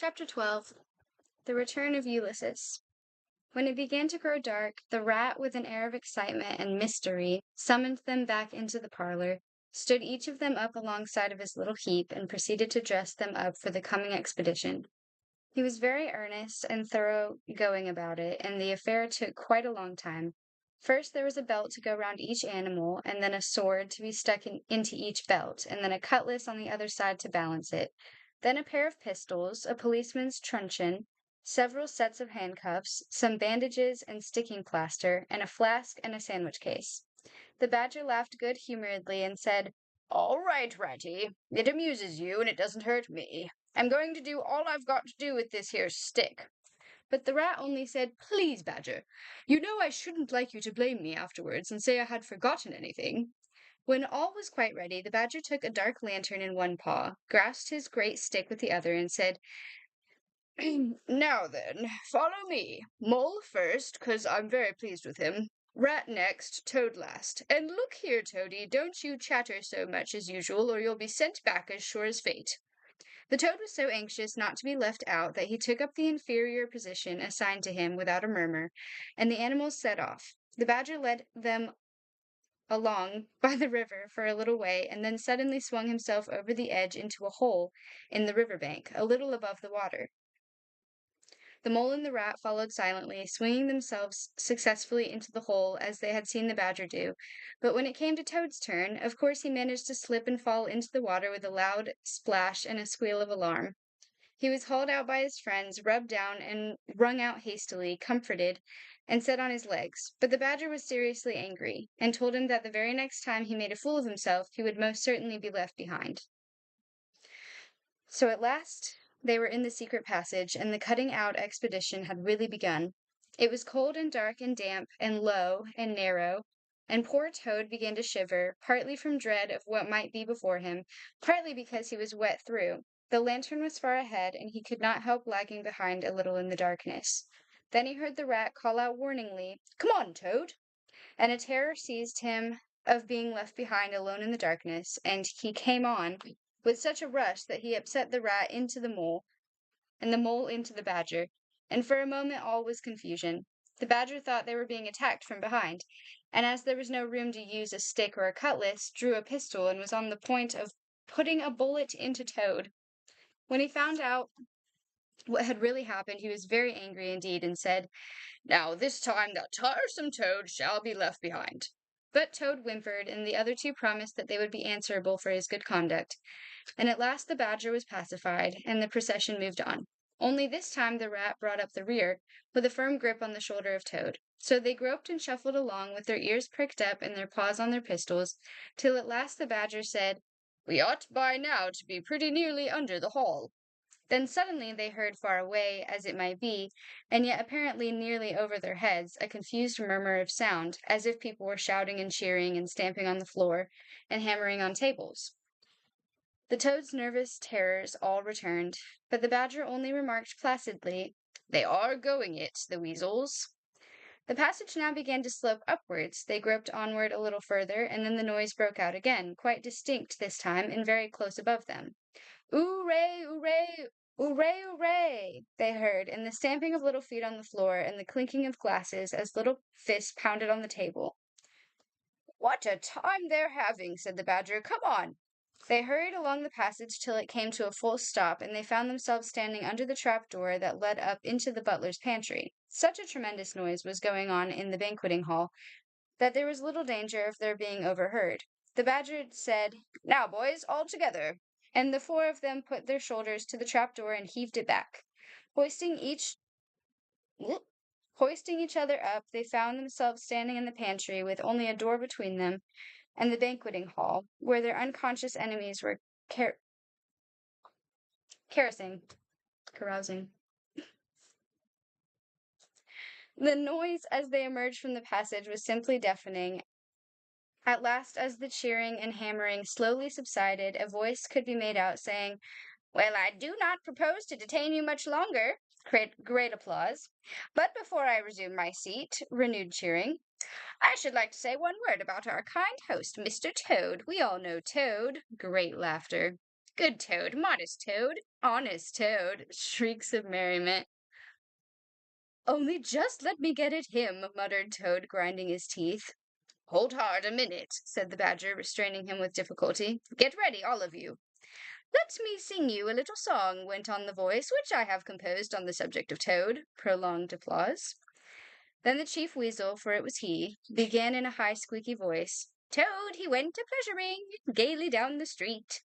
Chapter 12 The Return of Ulysses. When it began to grow dark, the rat, with an air of excitement and mystery, summoned them back into the parlor, stood each of them up alongside of his little heap, and proceeded to dress them up for the coming expedition. He was very earnest and thorough-going about it, and the affair took quite a long time. First there was a belt to go round each animal, and then a sword to be stuck into each belt, and then a cutlass on the other side to balance it. Then a pair of pistols, a policeman's truncheon, several sets of handcuffs, some bandages and sticking plaster, and a flask and a sandwich case. The badger laughed good-humoredly and said, "All right, Ratty. It amuses you, and it doesn't hurt me. I'm going to do all I've got to do with this here stick." But the rat only said, "Please, Badger, you know I shouldn't like you to blame me afterwards and say I had forgotten anything." When all was quite ready, the badger took a dark lantern in one paw, grasped his great stick with the other, and said, "Now then, follow me. Mole first, 'cause I'm very pleased with him. Rat next, Toad last. And look here, Toady, don't you chatter so much as usual, or you'll be sent back as sure as fate." The toad was so anxious not to be left out that he took up the inferior position assigned to him without a murmur, and the animals set off. The badger led them along by the river for a little way, and then suddenly swung himself over the edge into a hole in the river bank, a little above the water. The mole and the rat followed silently, swinging themselves successfully into the hole as they had seen the badger do. But when it came to Toad's turn, of course he managed to slip and fall into the water with a loud splash and a squeal of alarm. He was hauled out by his friends, rubbed down and wrung out hastily, comforted, and set on his legs. But the badger was seriously angry, and told him that the very next time he made a fool of himself, he would most certainly be left behind. So at last they were in the secret passage, and the cutting-out expedition had really begun. It was cold and dark and damp and low and narrow, and poor Toad began to shiver, partly from dread of what might be before him, partly because he was wet through. The lantern was far ahead, and he could not help lagging behind a little in the darkness. Then he heard the rat call out warningly, "Come on, Toad!" And a terror seized him of being left behind alone in the darkness, and he came on with such a rush that he upset the rat into the mole, and the mole into the badger, and for a moment all was confusion. The badger thought they were being attacked from behind, and as there was no room to use a stick or a cutlass, drew a pistol and was on the point of putting a bullet into Toad. When he found out what had really happened, he was very angry indeed, and said, "Now this time that tiresome Toad shall be left behind." But Toad whimpered, and the other two promised that they would be answerable for his good conduct, and at last the badger was pacified, and the procession moved on. Only this time the rat brought up the rear, with a firm grip on the shoulder of Toad. So they groped and shuffled along, with their ears pricked up and their paws on their pistols, till at last the badger said, "We ought by now to be pretty nearly under the hall." Then suddenly they heard far away, as it might be, and yet apparently nearly over their heads, a confused murmur of sound, as if people were shouting and cheering and stamping on the floor and hammering on tables. The toad's nervous terrors all returned, but the badger only remarked placidly, "They are going it, the weasels." The passage now began to slope upwards. They groped onward a little further, and then the noise broke out again, quite distinct this time, and very close above them. "Oorray, oorray, oorray, oorray!" they heard, and the stamping of little feet on the floor, and the clinking of glasses as little fists pounded on the table. "What a time they're having!" said the badger. "Come on!" They hurried along the passage till it came to a full stop, and they found themselves standing under the trap-door that led up into the butler's pantry. Such a tremendous noise was going on in the banqueting hall that there was little danger of their being overheard. The badger said, "Now, boys, all together," and the four of them put their shoulders to the trap-door and heaved it back. Hoisting each other up, they found themselves standing in the pantry with only a door between them and the banqueting hall, where their unconscious enemies were carousing. The noise as they emerged from the passage was simply deafening. At last, as the cheering and hammering slowly subsided, a voice could be made out, saying, "Well, I do not propose to detain you much longer." Great applause. "But before I resume my seat," renewed cheering, "I should like to say one word about our kind host, Mr. Toad. We all know Toad." Great laughter. Good Toad, modest Toad, honest Toad, shrieks of merriment. Only just let me get at him, muttered Toad, grinding his teeth. Hold hard a minute, said the Badger, restraining him with difficulty. Get ready, all of you. Let me sing you a little song, went on the voice, which I have composed on the subject of Toad. Prolonged applause. Then the Chief Weasel, for it was he, began in a high squeaky voice. Toad, he went a-pleasuring gaily down the street.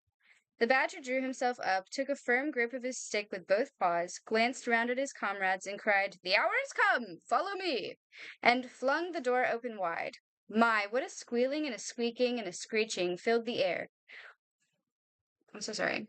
The Badger drew himself up, took a firm grip of his stick with both paws, glanced round at his comrades, and cried, The hour is come! Follow me! And flung the door open wide. My, what a squealing and a squeaking and a screeching filled the air. I'm so sorry.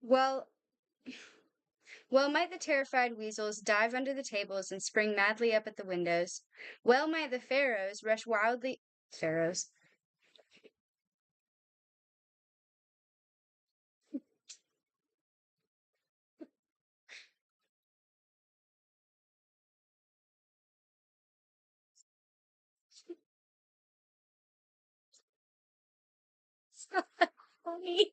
Well, well might the terrified weasels dive under the tables and spring madly up at the windows. Well might the pharaohs rush wildly. Pharaohs. Funny.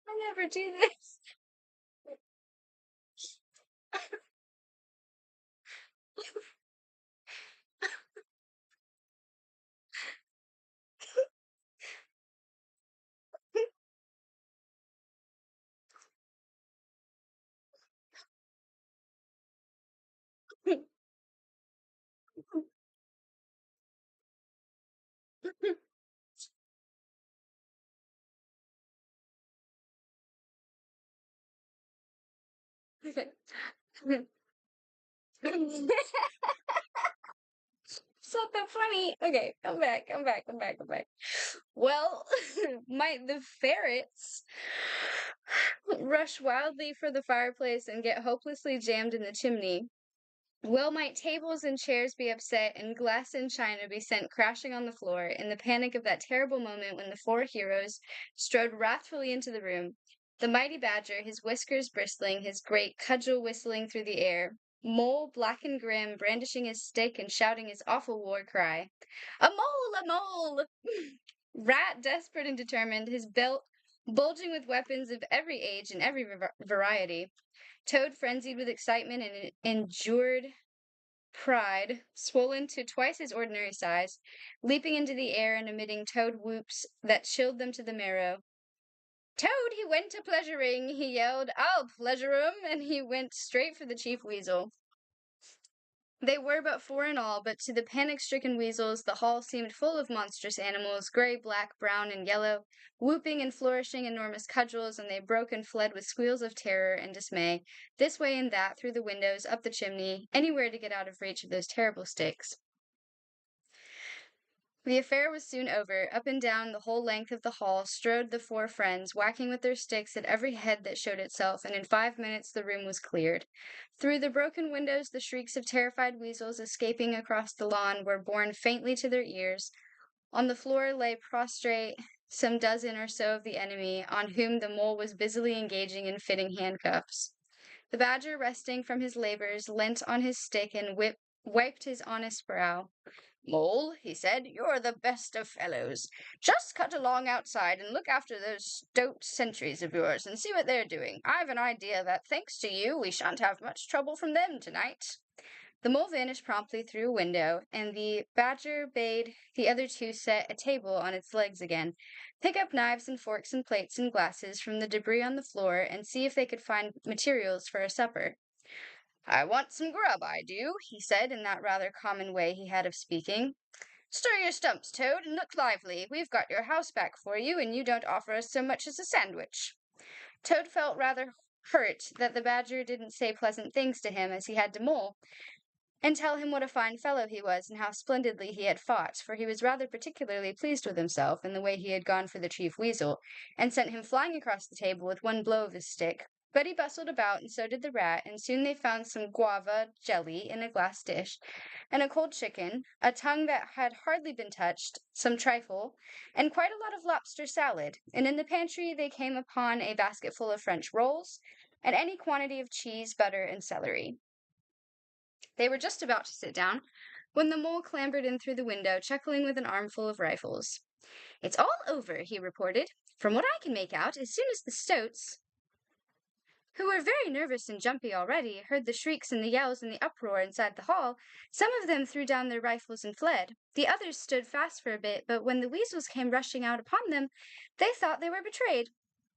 I never do this. Okay. It's not that funny. Okay, come back. Well, might the ferrets rush wildly for the fireplace and get hopelessly jammed in the chimney. Well might tables and chairs be upset and glass and china be sent crashing on the floor in the panic of that terrible moment when the four heroes strode wrathfully into the room. The mighty Badger, his whiskers bristling, his great cudgel whistling through the air. Mole, black and grim, brandishing his stick and shouting his awful war cry. A mole! A mole! Rat, desperate and determined, his belt bulging with weapons of every age and every variety. Toad, frenzied with excitement and endured pride, swollen to twice his ordinary size, leaping into the air and emitting toad whoops that chilled them to the marrow. Toad, he went a-pleasuring, he yelled, I'll pleasure 'em, and he went straight for the Chief Weasel. They were but four in all, but to the panic-stricken weasels the hall seemed full of monstrous animals, gray, black, brown, and yellow, whooping and flourishing enormous cudgels, and they broke and fled with squeals of terror and dismay, this way and that, through the windows, up the chimney, anywhere to get out of reach of those terrible sticks. The affair was soon over. Up and down the whole length of the hall strode the four friends, whacking with their sticks at every head that showed itself, and in 5 minutes the room was cleared. Through the broken windows the shrieks of terrified weasels escaping across the lawn were borne faintly to their ears. On the floor lay prostrate some dozen or so of the enemy, on whom the mole was busily engaging in fitting handcuffs. The Badger, resting from his labors, leant on his stick and wiped his honest brow. Mole, he said, you're the best of fellows. Just cut along outside and look after those stout sentries of yours and see what they're doing. I've an idea that, thanks to you, we shan't have much trouble from them tonight. The mole vanished promptly through a window, and the Badger bade the other two set a table on its legs again, pick up knives and forks and plates and glasses from the debris on the floor, and see if they could find materials for a supper. I want some grub, I do, he said in that rather common way he had of speaking. Stir your stumps, Toad, and look lively. We've got your house back for you, and you don't offer us so much as a sandwich. Toad felt rather hurt that the Badger didn't say pleasant things to him as he had to Mole, and tell him what a fine fellow he was and how splendidly he had fought, for he was rather particularly pleased with himself in the way he had gone for the chief weasel, and sent him flying across the table with one blow of his stick. But he bustled about, and so did the rat, and soon they found some guava jelly in a glass dish, and a cold chicken, a tongue that had hardly been touched, some trifle, and quite a lot of lobster salad. And in the pantry they came upon a basketful of French rolls, and any quantity of cheese, butter, and celery. They were just about to sit down, when the mole clambered in through the window, chuckling with an armful of rifles. "It's all over," he reported. "From what I can make out, as soon as the stoats, who were very nervous and jumpy already, heard the shrieks and the yells and the uproar inside the hall, some of them threw down their rifles and fled. The others stood fast for a bit, but when the weasels came rushing out upon them, they thought they were betrayed.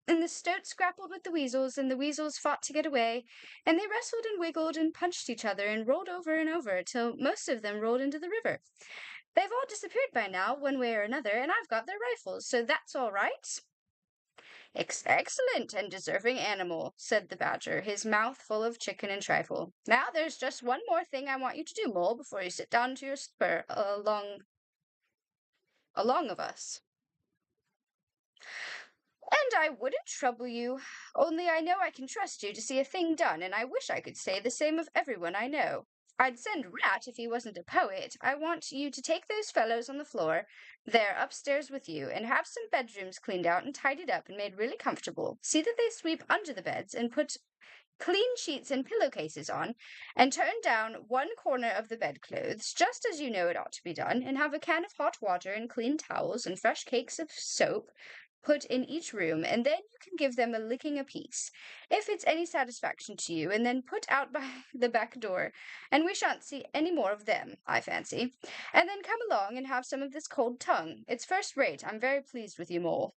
And the stoats grappled with the weasels, and the weasels fought to get away, and they wrestled and wiggled and punched each other and rolled over and over, till most of them rolled into the river. They've all disappeared by now, one way or another, and I've got their rifles, so that's all right." "Excellent and deserving animal," said the badger, his mouth full of chicken and trifle. "Now there's just one more thing I want you to do, Mole, before you sit down to your supper along of us. And I wouldn't trouble you, only I know I can trust you to see a thing done, and I wish I could say the same of everyone I know. I'd send Rat if he wasn't a poet. I want you to take those fellows on the floor there upstairs with you, and have some bedrooms cleaned out and tidied up and made really comfortable. See that they sweep under the beds and put clean sheets and pillowcases on, and turn down one corner of the bedclothes, just as you know it ought to be done, and have a can of hot water and clean towels and fresh cakes of soap put in each room, and then you can give them a licking apiece, if it's any satisfaction to you, and then put out by the back door, and we shan't see any more of them, I fancy. And then come along and have some of this cold tongue. It's first rate. I'm very pleased with you, Mole."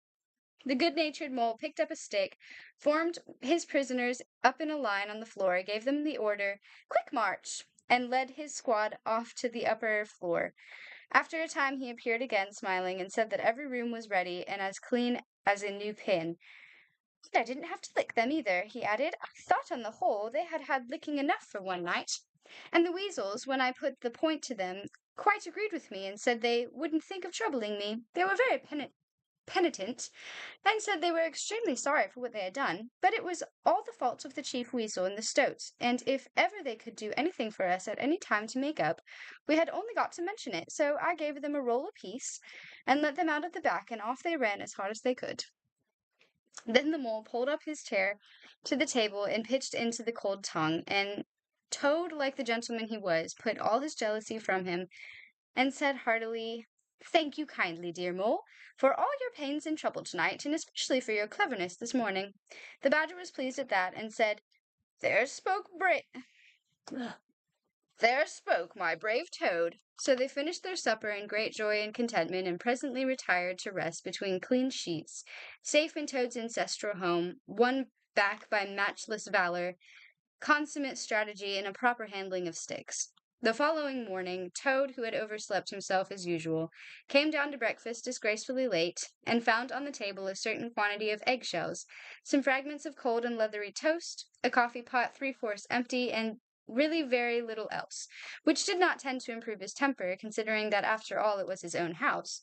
The good-natured mole picked up a stick, formed his prisoners up in a line on the floor, gave them the order, "Quick march!" and led his squad off to the upper floor. After a time he appeared again, smiling, and said that every room was ready and as clean as a new pin. "And I didn't have to lick them either," he added. "I thought on the whole they had had licking enough for one night. And the weasels, when I put the point to them, quite agreed with me and said they wouldn't think of troubling me. They were very penitent, and said they were extremely sorry for what they had done, but it was all the fault of the chief weasel and the stoats, and if ever they could do anything for us at any time to make up, we had only got to mention it. So I gave them a roll apiece, and let them out at the back, and off they ran as hard as they could." Then the mole pulled up his chair to the table and pitched into the cold tongue, and Toad, like the gentleman he was, put all his jealousy from him, and said heartily, "Thank you kindly, dear Mole, for all your pains and trouble tonight, and especially for your cleverness this morning." The badger was pleased at that, and said, There spoke my brave Toad." So they finished their supper in great joy and contentment, and presently retired to rest between clean sheets, safe in Toad's ancestral home, won back by matchless valor, consummate strategy, and a proper handling of sticks. The following morning, Toad, who had overslept himself as usual, came down to breakfast disgracefully late, and found on the table a certain quantity of eggshells, some fragments of cold and leathery toast, a coffee-pot 3/4 empty, and really very little else, which did not tend to improve his temper, considering that after all it was his own house.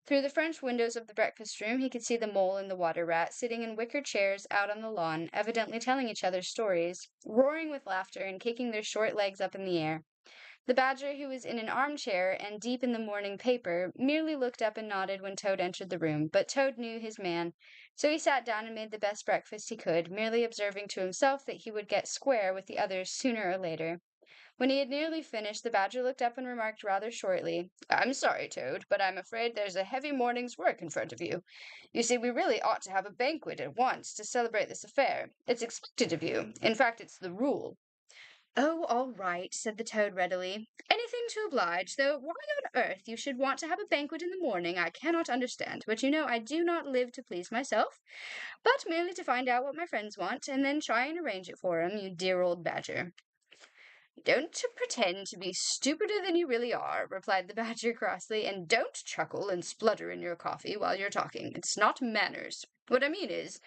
Through the French windows of the breakfast-room he could see the mole and the water-rat sitting in wicker chairs out on the lawn, evidently telling each other stories, roaring with laughter, and kicking their short legs up in the air. The badger, who was in an armchair and deep in the morning paper, merely looked up and nodded when Toad entered the room, but Toad knew his man, so he sat down and made the best breakfast he could, merely observing to himself that he would get square with the others sooner or later. When he had nearly finished, the badger looked up and remarked rather shortly, "I'm sorry, Toad, but I'm afraid there's a heavy morning's work in front of you. You see, we really ought to have a banquet at once to celebrate this affair. It's expected of you. In fact, it's the rule." "Oh, all right," said the Toad readily. "Anything to oblige, though why on earth you should want to have a banquet in the morning I cannot understand, but you know I do not live to please myself, but merely to find out what my friends want, and then try and arrange it for 'em, you dear old badger." "Don't pretend to be stupider than you really are," replied the badger crossly, "and don't chuckle and splutter in your coffee while you're talking. It's not manners. What I mean is,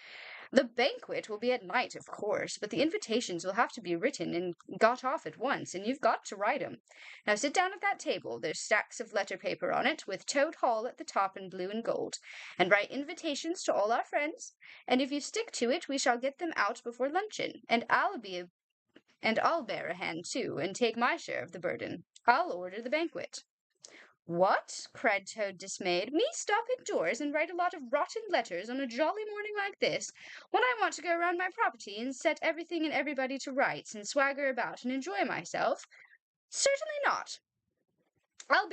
The banquet will be at night, of course, but the invitations will have to be written and got off at once, and you've got to write 'em. Now sit down at that table, there's stacks of letter paper on it, with Toad Hall at the top in blue and gold, and write invitations to all our friends, and if you stick to it, we shall get them out before luncheon, and I'll bear a hand, too, and take my share of the burden. I'll order the banquet. What? Cried Toad, dismayed. Me stop indoors and write a lot of rotten letters on a jolly morning like this, when I want to go round my property and set everything and everybody to rights and swagger about and enjoy myself? Certainly not. I'll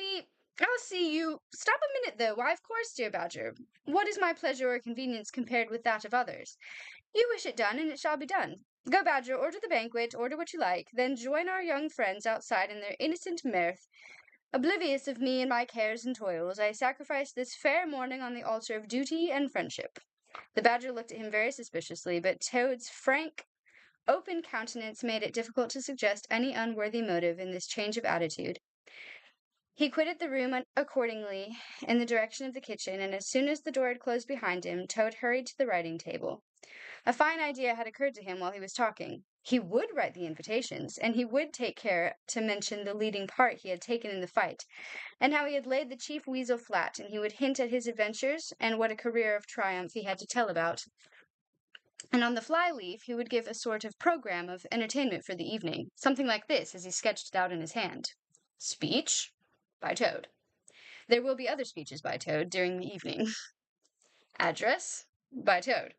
see you. Stop a minute, though. Why, of course, dear Badger. What is my pleasure or convenience compared with that of others? You wish it done, and it shall be done. Go, Badger, order the banquet, order what you like, then join our young friends outside in their innocent mirth. Oblivious of me and my cares and toils, I sacrifice this fair morning on the altar of duty and friendship. The Badger looked at him very suspiciously, but Toad's frank, open countenance made it difficult to suggest any unworthy motive in this change of attitude. He quitted the room accordingly in the direction of the kitchen, and as soon as the door had closed behind him, Toad hurried to the writing table. A fine idea had occurred to him while he was talking. He would write the invitations, and he would take care to mention the leading part he had taken in the fight, and how he had laid the chief weasel flat, and he would hint at his adventures and what a career of triumph he had to tell about. And on the fly-leaf he would give a sort of program of entertainment for the evening, something like this, as he sketched it out in his hand. Speech by Toad. There will be other speeches by Toad during the evening. Address by Toad.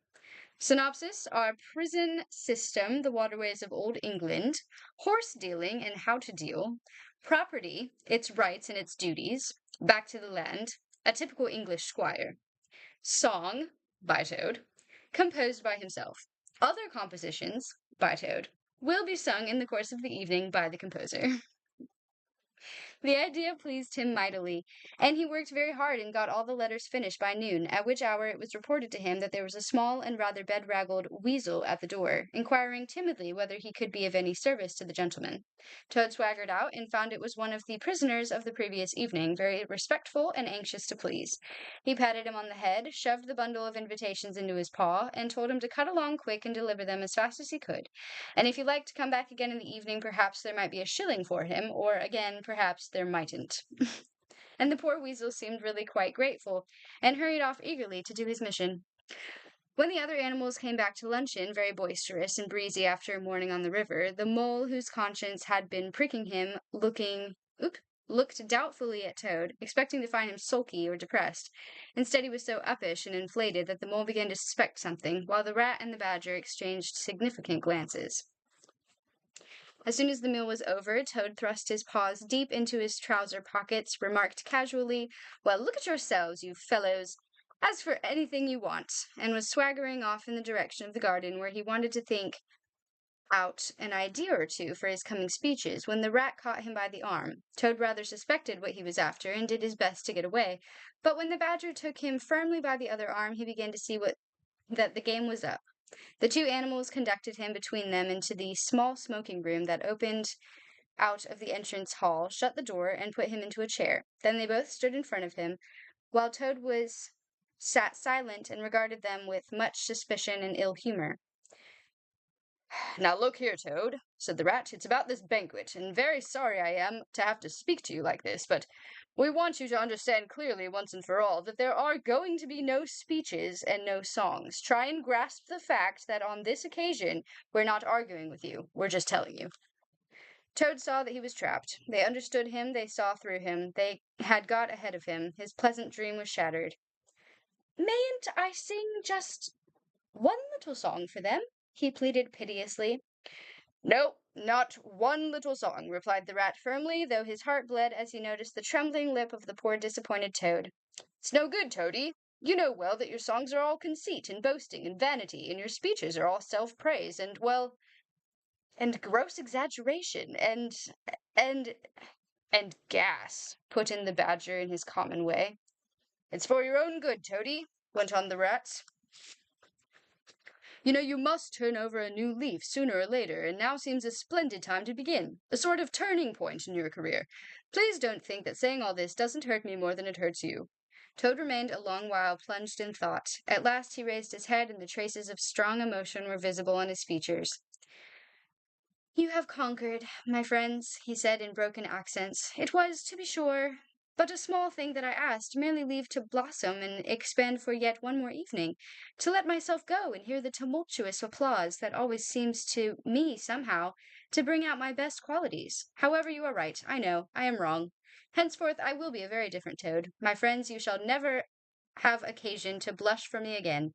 Synopsis: our prison system, the waterways of old England, horse dealing and how to deal, property, its rights and its duties, back to the land, a typical English squire. Song by Toad, composed by himself. Other compositions by Toad will be sung in the course of the evening by the composer. The idea pleased him mightily, and he worked very hard and got all the letters finished by noon, at which hour it was reported to him that there was a small and rather bedraggled weasel at the door, inquiring timidly whether he could be of any service to the gentleman. Toad swaggered out and found it was one of the prisoners of the previous evening, very respectful and anxious to please. He patted him on the head, shoved the bundle of invitations into his paw, and told him to cut along quick and deliver them as fast as he could, and if he liked to come back again in the evening, perhaps there might be a shilling for him, or again, perhaps there mightn't. And the poor weasel seemed really quite grateful, and hurried off eagerly to do his mission. When the other animals came back to luncheon, very boisterous and breezy after a morning on the river, the mole whose conscience had been pricking him looked doubtfully at Toad, expecting to find him sulky or depressed. Instead, he was so uppish and inflated that the mole began to suspect something, while the rat and the badger exchanged significant glances. As soon as the meal was over, Toad thrust his paws deep into his trouser pockets, remarked casually, "Well, look at yourselves, you fellows. As for anything you want," and was swaggering off in the direction of the garden, where he wanted to think out an idea or two for his coming speeches, when the rat caught him by the arm. Toad rather suspected what he was after, and did his best to get away, but when the badger took him firmly by the other arm, he began to see that the game was up. The two animals conducted him between them into the small smoking room that opened out of the entrance hall, shut the door, and put him into a chair. Then they both stood in front of him, while Toad sat silent and regarded them with much suspicion and ill humor. "Now look here, Toad," said the rat, "it's about this banquet, and very sorry I am to have to speak to you like this, but we want you to understand clearly once and for all that there are going to be no speeches and no songs. Try and grasp the fact that on this occasion we're not arguing with you, we're just telling you." Toad saw that he was trapped. They understood him, they saw through him, they had got ahead of him. His pleasant dream was shattered. "Mayn't I sing just one little song for them?" he pleaded piteously. "No, not one little song," replied the rat firmly, though his heart bled as he noticed the trembling lip of the poor disappointed Toad. "It's no good, Toady. You know well that your songs are all conceit and boasting and vanity, and your speeches are all self-praise and, well, and gross exaggeration, and gas," put in the badger in his common way. "It's for your own good, Toady," went on the rat. "You know you must turn over a new leaf sooner or later, and now seems a splendid time to begin. A sort of turning point in your career. Please don't think that saying all this doesn't hurt me more than it hurts you. Toad remained a long while plunged in thought. At last he raised his head, and the traces of strong emotion were visible on his features. "You have conquered, my friends," he said in broken accents. "It was, to be sure, but a small thing that I asked, merely leave to blossom and expand for yet one more evening, to let myself go and hear the tumultuous applause that always seems to me, somehow, to bring out my best qualities. However, you are right. I know. I am wrong. Henceforth I will be a very different Toad. My friends, you shall never have occasion to blush for me again.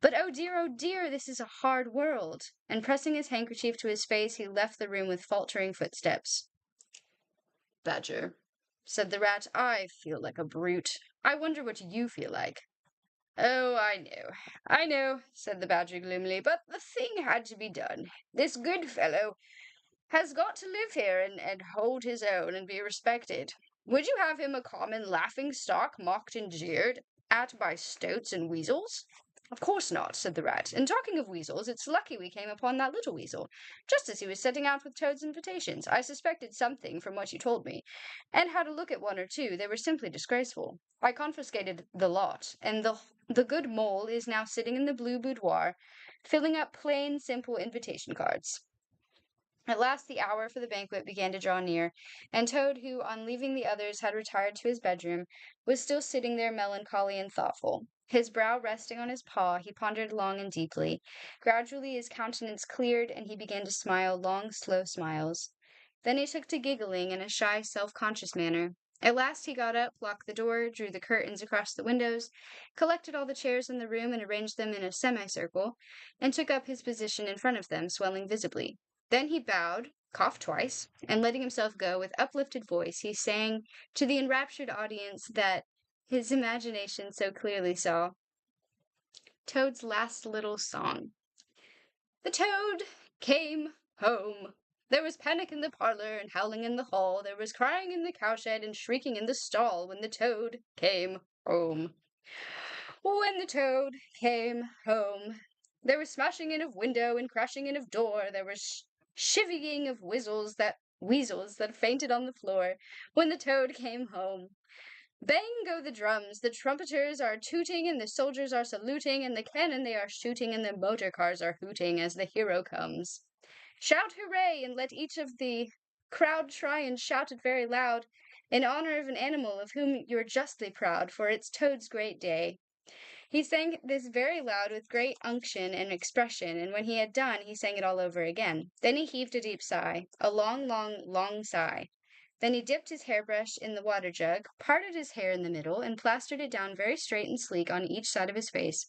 But oh dear, this is a hard world." And pressing his handkerchief to his face, he left the room with faltering footsteps. "Badger," said the rat, "I feel like a brute. I wonder what you feel like." "Oh, I know," said the badger gloomily, "but the thing had to be done. This good fellow has got to live here and hold his own and be respected. Would you have him a common laughing-stock, mocked and jeered at by stoats and weasels?" "Of course not," said the rat. "And talking of weasels, it's lucky we came upon that little weasel, just as he was setting out with Toad's invitations. I suspected something from what you told me, and had a look at one or two. They were simply disgraceful. I confiscated the lot, and the good mole is now sitting in the blue boudoir, filling up plain, simple invitation cards." At last the hour for the banquet began to draw near, and Toad, who on leaving the others had retired to his bedroom, was still sitting there melancholy and thoughtful. His brow resting on his paw, he pondered long and deeply. Gradually his countenance cleared, and he began to smile long, slow smiles. Then he took to giggling in a shy, self-conscious manner. At last he got up, locked the door, drew the curtains across the windows, collected all the chairs in the room and arranged them in a semicircle, and took up his position in front of them, swelling visibly. Then he bowed, coughed twice, and letting himself go with uplifted voice, he sang to the enraptured audience that his imagination so clearly saw, Toad's last little song. The Toad came home. There was panic in the parlor and howling in the hall. There was crying in the cowshed and shrieking in the stall when the Toad came home. When the Toad came home, there was smashing in of window and crashing in of door. There was chivying of weasels that fainted on the floor when the Toad came home. Bang go the drums, the trumpeters are tooting, and the soldiers are saluting, and the cannon they are shooting, and the motor cars are hooting as the hero comes. Shout hooray, and let each of the crowd try and shout it very loud, in honor of an animal of whom you're justly proud, for it's Toad's great day. He sang this very loud with great unction and expression, and when he had done, he sang it all over again. Then he heaved a deep sigh, a long, long, long sigh. Then he dipped his hairbrush in the water jug, parted his hair in the middle, and plastered it down very straight and sleek on each side of his face,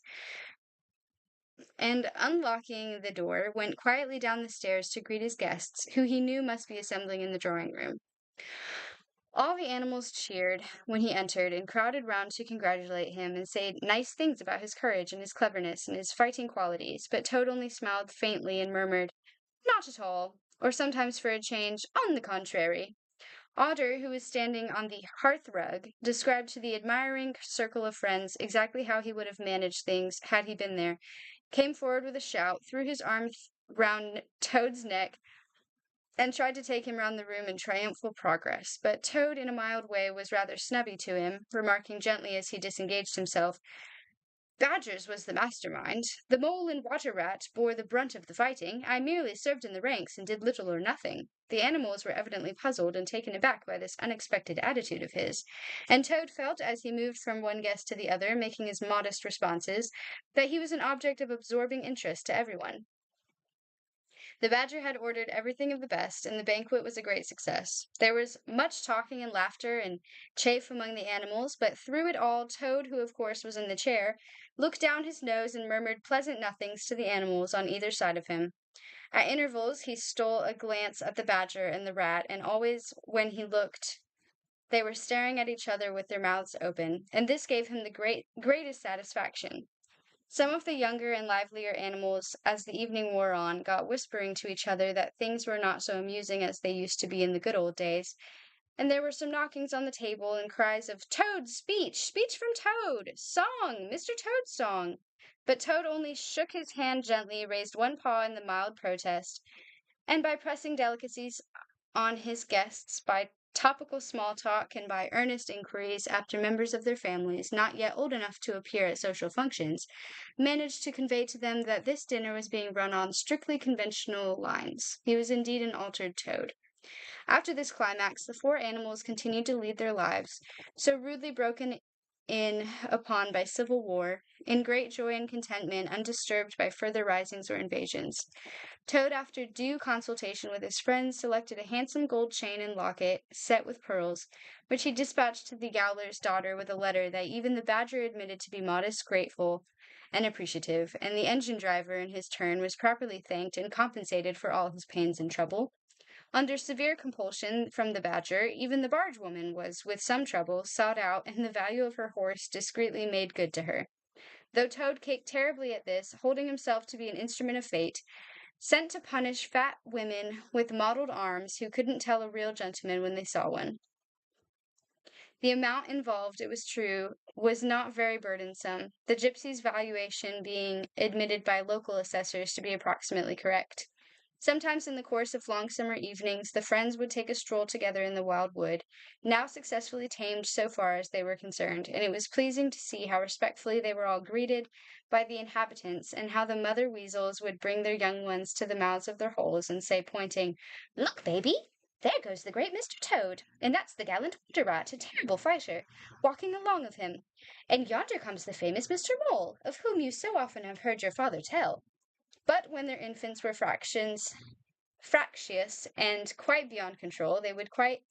and, unlocking the door, went quietly down the stairs to greet his guests, who he knew must be assembling in the drawing-room. All the animals cheered when he entered and crowded round to congratulate him and say nice things about his courage and his cleverness and his fighting qualities, but Toad only smiled faintly and murmured, "Not at all," or sometimes for a change, "On the contrary." Otter, who was standing on the hearth-rug, described to the admiring circle of friends exactly how he would have managed things had he been there, came forward with a shout, threw his arm round Toad's neck, and tried to take him round the room in triumphal progress. But Toad, in a mild way, was rather snubby to him, remarking gently as he disengaged himself, "Badger's was the mastermind. The mole and water rat bore the brunt of the fighting. I merely served in the ranks and did little or nothing." The animals were evidently puzzled and taken aback by this unexpected attitude of his, and Toad felt, as he moved from one guest to the other, making his modest responses, that he was an object of absorbing interest to everyone. The Badger had ordered everything of the best, and the banquet was a great success. There was much talking and laughter and chaff among the animals, but through it all Toad, who of course was in the chair, looked down his nose and murmured pleasant nothings to the animals on either side of him. At intervals he stole a glance at the Badger and the Rat, and always when he looked they were staring at each other with their mouths open, and this gave him the greatest satisfaction. Some of the younger and livelier animals, as the evening wore on, got whispering to each other that things were not so amusing as they used to be in the good old days, and there were some knockings on the table and cries of "Toad's speech! Speech from Toad! Song! Mr. Toad's song!" But Toad only shook his hand gently, raised one paw in the mild protest, and by pressing delicacies on his guests, by topical small talk and by earnest inquiries after members of their families, not yet old enough to appear at social functions, managed to convey to them that this dinner was being run on strictly conventional lines. He was indeed an altered toad. After this climax, the four animals continued to lead their lives, so rudely broken in upon by civil war, in great joy and contentment, undisturbed by further risings or invasions. Toad, after due consultation with his friends, selected a handsome gold chain and locket set with pearls, which he dispatched to the Gowler's daughter with a letter that even the Badger admitted to be modest, grateful, and appreciative, and the engine driver, in his turn, was properly thanked and compensated for all his pains and trouble. Under severe compulsion from the Badger, even the barge woman was, with some trouble, sought out, and the value of her horse discreetly made good to her. Though Toad kicked terribly at this, holding himself to be an instrument of fate, sent to punish fat women with mottled arms who couldn't tell a real gentleman when they saw one. The amount involved, it was true, was not very burdensome, the gypsy's valuation being admitted by local assessors to be approximately correct. Sometimes in the course of long summer evenings, the friends would take a stroll together in the wild wood, now successfully tamed so far as they were concerned, and it was pleasing to see how respectfully they were all greeted by the inhabitants, and how the mother weasels would bring their young ones to the mouths of their holes and say, pointing, "Look, baby! There goes the great Mr. Toad, and that's the gallant water rat, a terrible fighter, walking along of him. And yonder comes the famous Mr. Mole, of whom you so often have heard your father tell." But when their infants were fractious and quite beyond control, they would quiet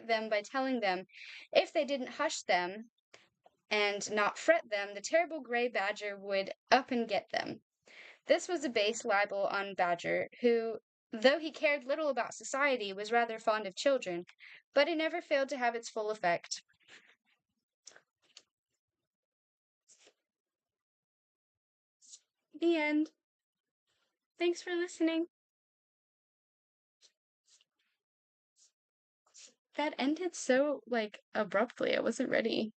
them by telling them if they didn't hush them and not fret them, the terrible gray Badger would up and get them. This was a base libel on Badger, who, though he cared little about society, was rather fond of children, but it never failed to have its full effect. The end. Thanks for listening. That ended so, abruptly. I wasn't ready.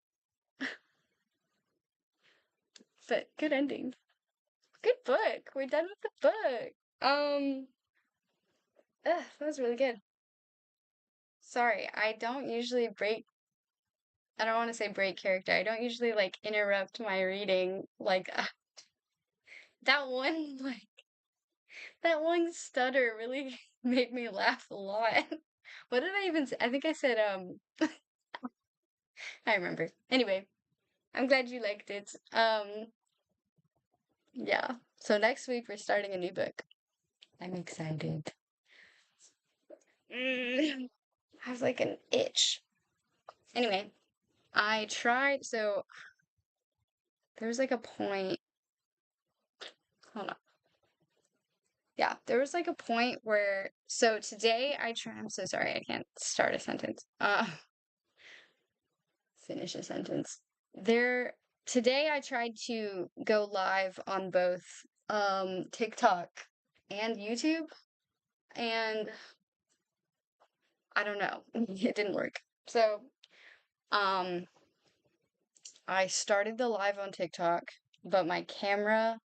But good ending. Good book. We're done with the book. That was really good. Sorry, I don't usually I don't want to say break character. I don't usually, interrupt my reading. That one, that one stutter really made me laugh a lot. What did I even say? I think I said, I remember. Anyway, I'm glad you liked it. Yeah. So next week we're starting a new book. I'm excited. I have an itch. Anyway, I tried, so there was a point. Hold on. Yeah, there was a point where, so today I'm so sorry, I can't start a sentence. Finish a sentence. Today I tried to go live on both TikTok and YouTube, and I don't know, it didn't work. So, I started the live on TikTok, but my camera,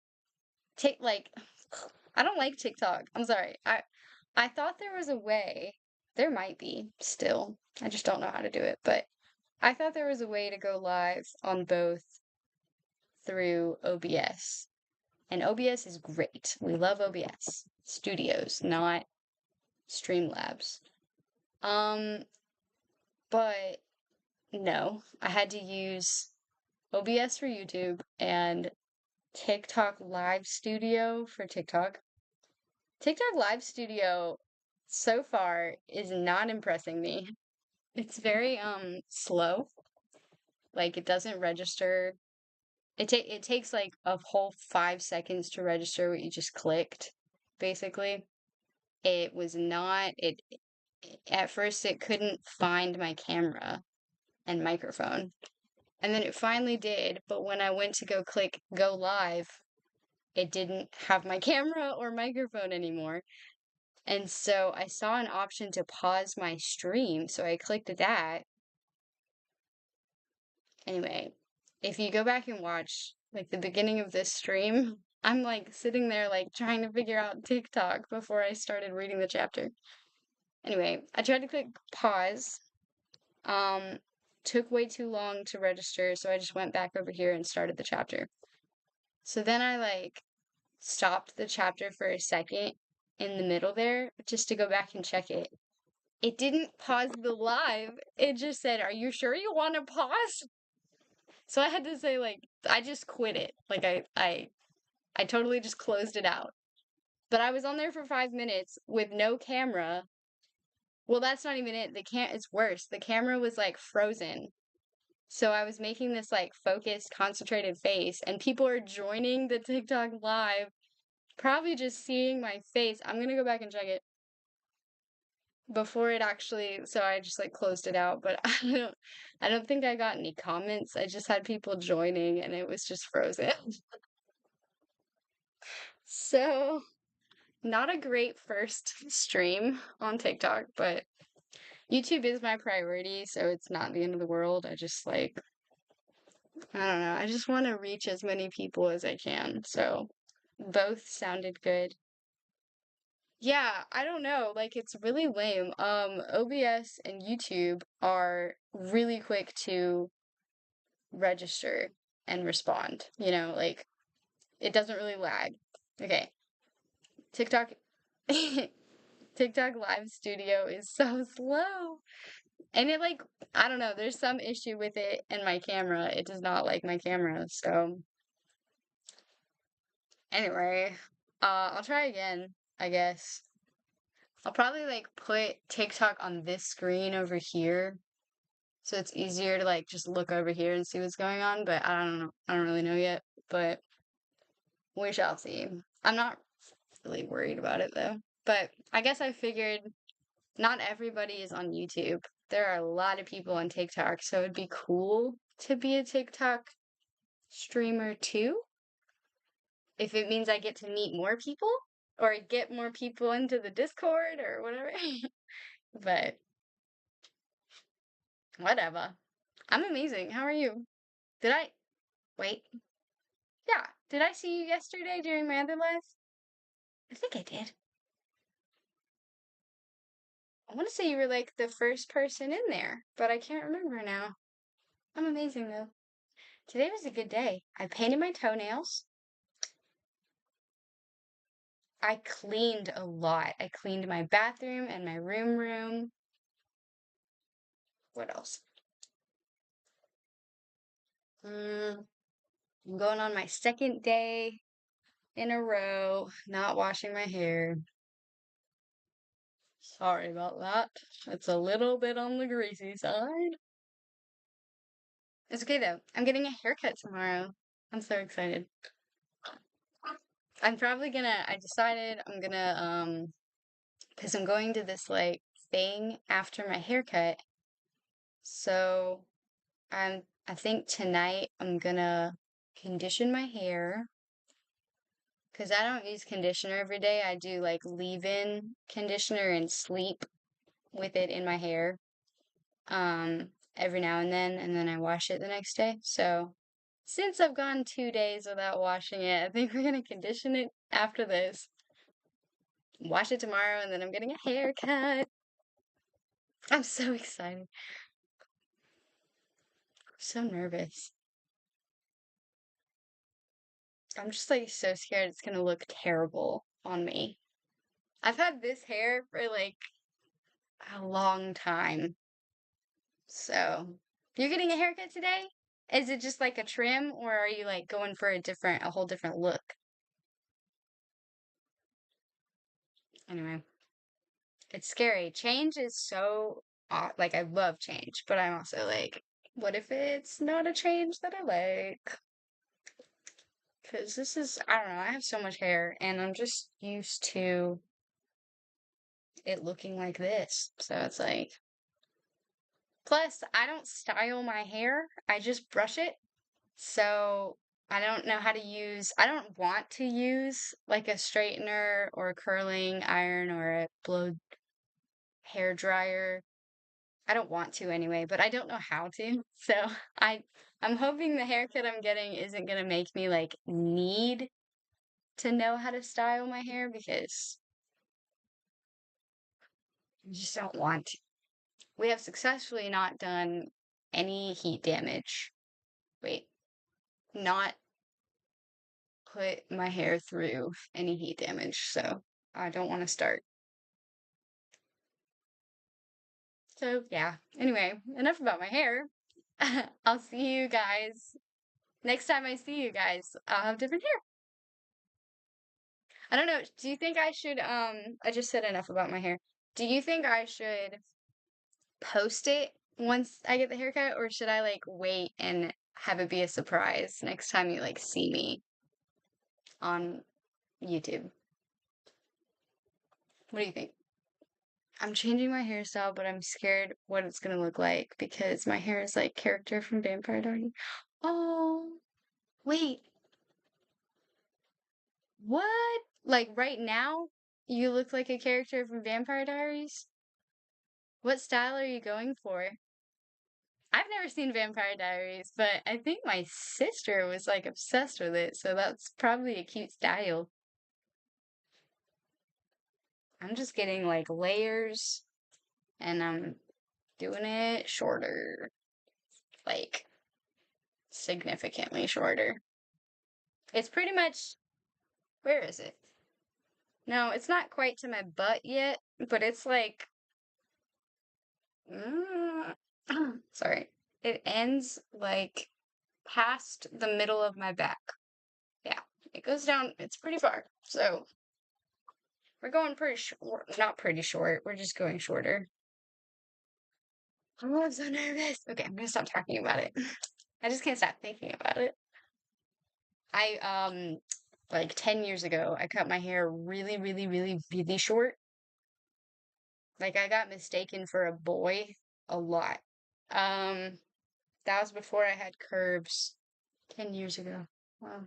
I don't like TikTok. I'm sorry. I thought there was a way, there might be still. I just don't know how to do it, but I thought there was a way to go live on both through OBS. And OBS is great. We love OBS. Studios, not Streamlabs. But no, I had to use OBS for YouTube and TikTok Live Studio for TikTok. TikTok Live Studio so far is not impressing me. It's very slow. It doesn't register. It takes a whole 5 seconds to register what you just clicked, basically. It was not it At first it couldn't find my camera and microphone. And then it finally did, but when I went to go click go live, it didn't have my camera or microphone anymore. And so I saw an option to pause my stream, so I clicked that. Anyway, if you go back and watch the beginning of this stream, I'm sitting there trying to figure out TikTok before I started reading the chapter. Anyway, I tried to click pause. Took way too long to register, so I just went back over here and started the chapter. So then I like stopped the chapter for a second in the middle there just to go back and check it. It didn't pause the live. It just said, "Are you sure you want to pause?" So I had to say, like, I just quit it. Like I totally just closed it out. But I was on there for 5 minutes with no camera. Well, that's not even it. It's worse. The camera was like frozen. So I was making this like focused, concentrated face, and people are joining the TikTok live, probably just seeing my face. I'm gonna go back and check it before it actually, so I just like closed it out, but I don't think I got any comments. I just had people joining and it was just frozen. So, not a great first stream on TikTok, but YouTube is my priority, so it's not the end of the world. I just like, I don't know. I just want to reach as many people as I can. So, both sounded good. Yeah, I don't know. Like it's really lame. OBS and YouTube are really quick to register and respond. Like it doesn't really lag. Okay. TikTok TikTok Live Studio is so slow. And it like I don't know, there's some issue with it and my camera. It does not like my camera. So anyway, I'll try again, I guess. I'll probably like put TikTok on this screen over here so it's easier to like just look over here and see what's going on, but I don't know. I don't really know yet, but we shall see. I'm not really worried about it though. But I guess I figured not everybody is on YouTube. There are a lot of people on TikTok, so it'd be cool to be a TikTok streamer too. If it means I get to meet more people or get more people into the Discord or whatever. But whatever. I'm amazing. How are you? Did I wait? Yeah. Did I see you yesterday during my other live? I think I did. I want to say you were like the first person in there, but I can't remember now. I'm amazing though. Today was a good day. I painted my toenails. I cleaned a lot. I cleaned my bathroom and my room. What else? I'm going on my second day in a row, not washing my hair. Sorry about that. It's a little bit on the greasy side. It's okay though. I'm getting a haircut tomorrow. I'm so excited. I decided I'm gonna, because I'm going to this like thing after my haircut. So I think tonight I'm gonna condition my hair. Because I don't use conditioner every day. I do like leave-in conditioner and sleep with it in my hair every now and then I wash it the next day. So since I've gone 2 days without washing it, I think we're gonna condition it after this. Wash it tomorrow, and then I'm getting a haircut. I'm so excited. I'm so nervous. I'm just like so scared it's gonna look terrible on me. I've had this hair for like a long time. So, you're getting a haircut today? Is it just like a trim, or are you like going for a whole different look? Anyway, it's scary. Change is so, like, I love change, but I'm also like, what if it's not a change that I like? Because I don't know, I have so much hair, and I'm just used to it looking like this. So it's like, plus, I don't style my hair, I just brush it. So I don't know how to I don't want to use like a straightener or a curling iron or a blow hair dryer. I don't want to anyway, but I don't know how to. So I I'm hoping the haircut I'm getting isn't gonna make me like need to know how to style my hair because I just don't want to. We have successfully not done any heat damage. Wait, not put my hair through any heat damage, so I don't want to start. So, yeah. Anyway, enough about my hair. I'll see you guys next time I see you guys. I'll have different hair. I don't know. Do you think I should, I just said enough about my hair. Do you think I should post it once I get the haircut, or should I like wait and have it be a surprise next time you like see me on YouTube? What do you think? I'm changing my hairstyle, but I'm scared what it's gonna look like because my hair is like character from Vampire Diaries. Oh, wait, what? Like right now, you look like a character from Vampire Diaries? What style are you going for? I've never seen Vampire Diaries, but I think my sister was like obsessed with it, so that's probably a cute style. I'm just getting like layers and I'm doing it shorter, like significantly shorter. It's pretty much, where is it? No, it's not quite to my butt yet, but it's like, mm, sorry. It ends like past the middle of my back. Yeah, it goes down, it's pretty far. So we're going pretty short, not pretty short, we're just going shorter. Oh, I'm so nervous. Okay, I'm gonna stop talking about it. I just can't stop thinking about it. Like 10 years ago, I cut my hair really, really, really, really short. Like I got mistaken for a boy a lot. Um, that was before I had curves 10 years ago. Wow.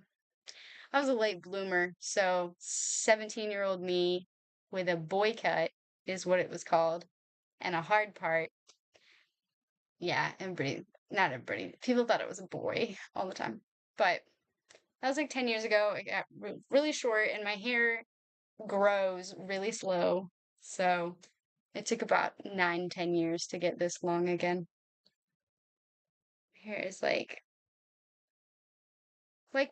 I was a late bloomer, so 17-year-old me with a boy cut is what it was called, and a hard part. Yeah, everybody, not everybody, people thought it was a boy all the time. But that was like 10 years ago. It got really short, and my hair grows really slow. So it took about 9, 10 years to get this long again. Hair is like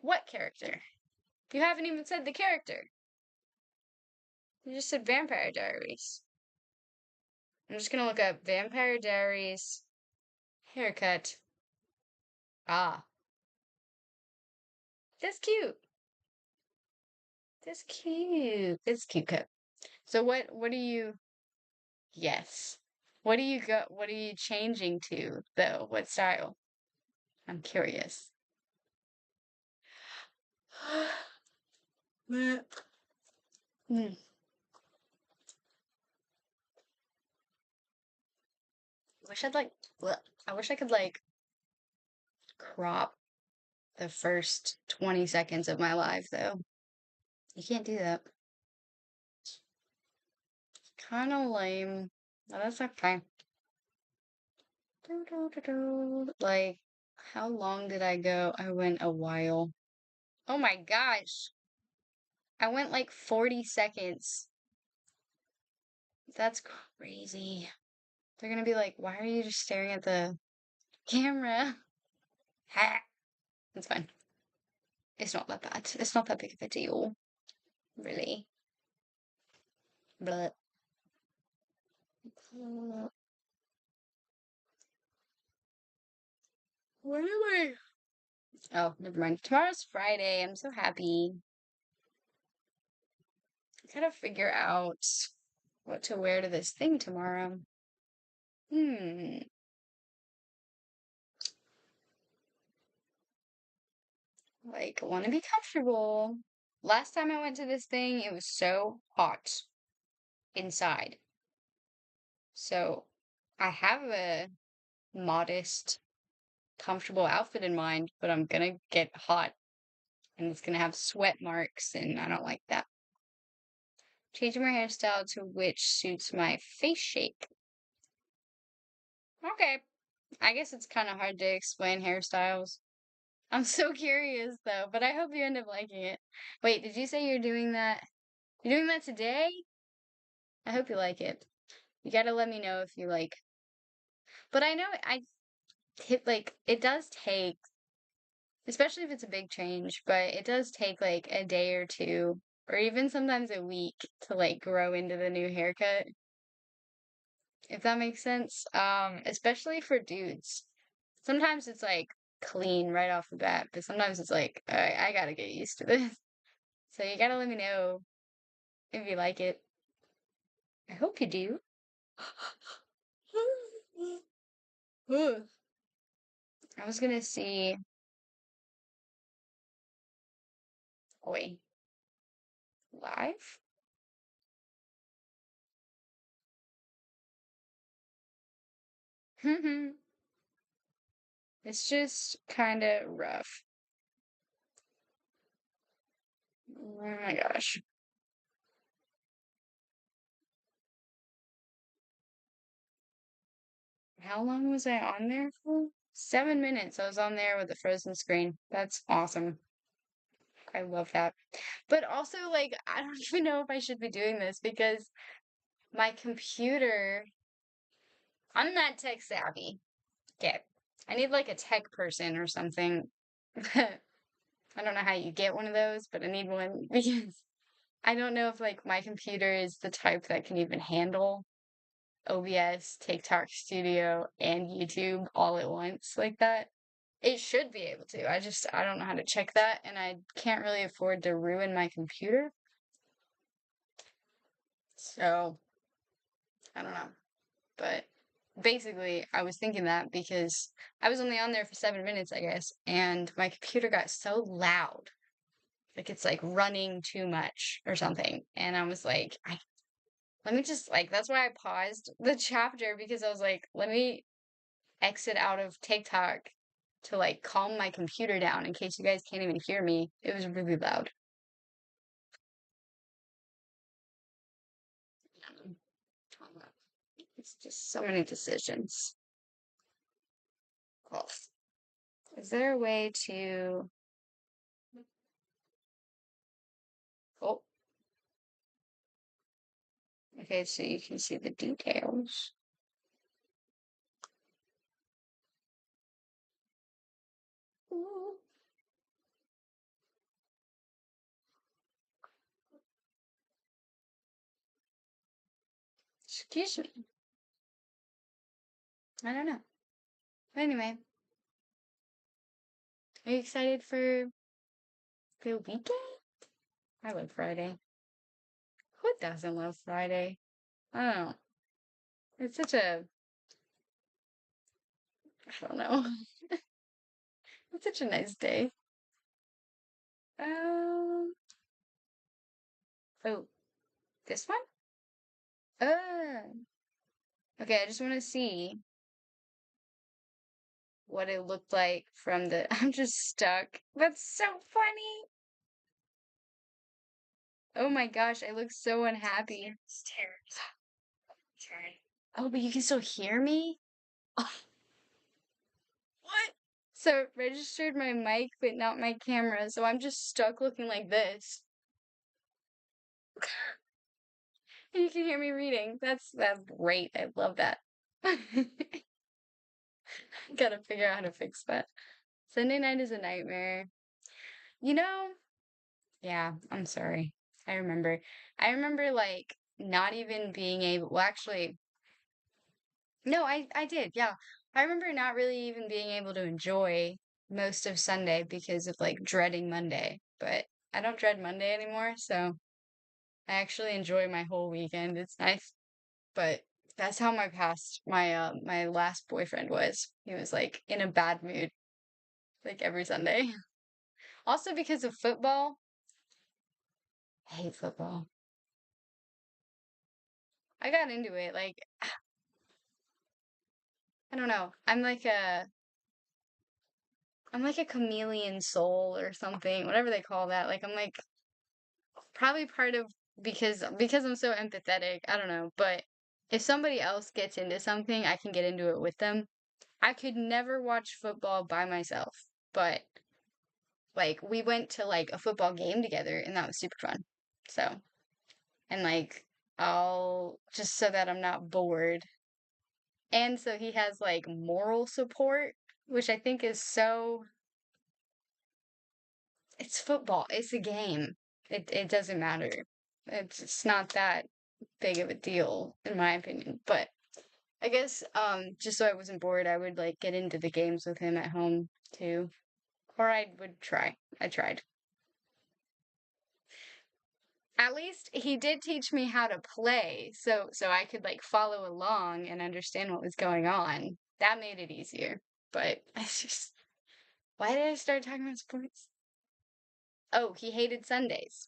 what character? You haven't even said the character. You just said Vampire Diaries. I'm just gonna look up Vampire Diaries haircut. Ah, that's cute. That's cute. It's cute cut. So what do you, yes. What do you go, what are you changing to though? What style? I'm curious. Hmm. Wish I'd like, I wish I could like crop the first 20 seconds of my life though. You can't do that. Kind of lame. But that's okay. Like, how long did I go? I went a while. Oh my gosh. I went like 40 seconds. That's crazy. They're gonna be like, why are you just staring at the camera? Ha! It's fine. It's not that bad. It's not that big of a deal. Really. But where am I? Oh, never mind. Tomorrow's Friday. I'm so happy. I gotta figure out what to wear to this thing tomorrow. Hmm. Like, I want to be comfortable. Last time I went to this thing, it was so hot inside. So I have a modest, comfortable outfit in mind, but I'm gonna get hot and it's gonna have sweat marks, and I don't like that. Changing my hairstyle to which suits my face shape. Okay. I guess it's kind of hard to explain hairstyles. I'm so curious though, but I hope you end up liking it. Wait, did you say you're doing that? You're doing that today? I hope you like it. You gotta let me know if you like. But I know it does take, especially if it's a big change, but it does take like a day or two, or even sometimes a week to like grow into the new haircut, if that makes sense. Especially for dudes. Sometimes it's like clean right off the bat, but sometimes it's like, all right, I gotta get used to this. So you gotta let me know if you like it. I hope you do. Ugh. I was gonna see. Oh, wait, live? It's just kind of rough. Oh my gosh. How long was I on there for? 7 minutes. I was on there with a frozen screen. That's awesome. I love that. But also, like, I don't even know if I should be doing this because my computer, I'm not tech savvy. Okay. I need like a tech person or something. I don't know how you get one of those, but I need one because I don't know if like my computer is the type that can even handle OBS, TikTok Studio, and YouTube all at once like that. It should be able to. I don't know how to check that, and I can't really afford to ruin my computer. So, I don't know. But basically, I was thinking that because I was only on there for 7 minutes, I guess, and my computer got so loud. Like it's like running too much or something. And I was like, let me just like, that's why I paused the chapter because I was like, let me exit out of TikTok to like calm my computer down in case you guys can't even hear me. It was really loud. It's just so many decisions. Cool. Is there a way to? Oh, okay, so you can see the details. Ooh. Excuse me. I don't know. But anyway, are you excited for the weekend? I love Friday. Who doesn't love Friday? I don't know. It's such a, I don't know. It's such a nice day. Um, oh, this one? Uh, okay, I just want to see what it looked like from the, I'm just stuck. That's so funny. Oh my gosh, I look so unhappy. Oh, but you can still hear me? What? So it registered my mic, but not my camera, so I'm just stuck looking like this. And you can hear me reading. That's great. I love that. Gotta figure out how to fix that. Sunday night is a nightmare. You know, yeah, I'm sorry. I remember. I remember like not even being able, well, actually, no, I did. Yeah. I remember not really even being able to enjoy most of Sunday because of like dreading Monday. But I don't dread Monday anymore, so I actually enjoy my whole weekend. It's nice. But that's how my last boyfriend was. He was like in a bad mood like every Sunday. Also because of football. I hate football. I got into it like I don't know. I'm like a chameleon soul or something, whatever they call that. Like I'm like probably part of because I'm so empathetic. I don't know, but if somebody else gets into something, I can get into it with them. I could never watch football by myself, but like we went to like a football game together and that was super fun. So, and like I'll just so that I'm not bored. And so he has like moral support, which I think is so it's football. It's a game. It doesn't matter. It's not that big of a deal in my opinion. But I guess just so I wasn't bored, I would like get into the games with him at home too. Or I would try. I tried. At least he did teach me how to play, so I could like follow along and understand what was going on. That made it easier. But it's just why did I start talking about sports? Oh, he hated Sundays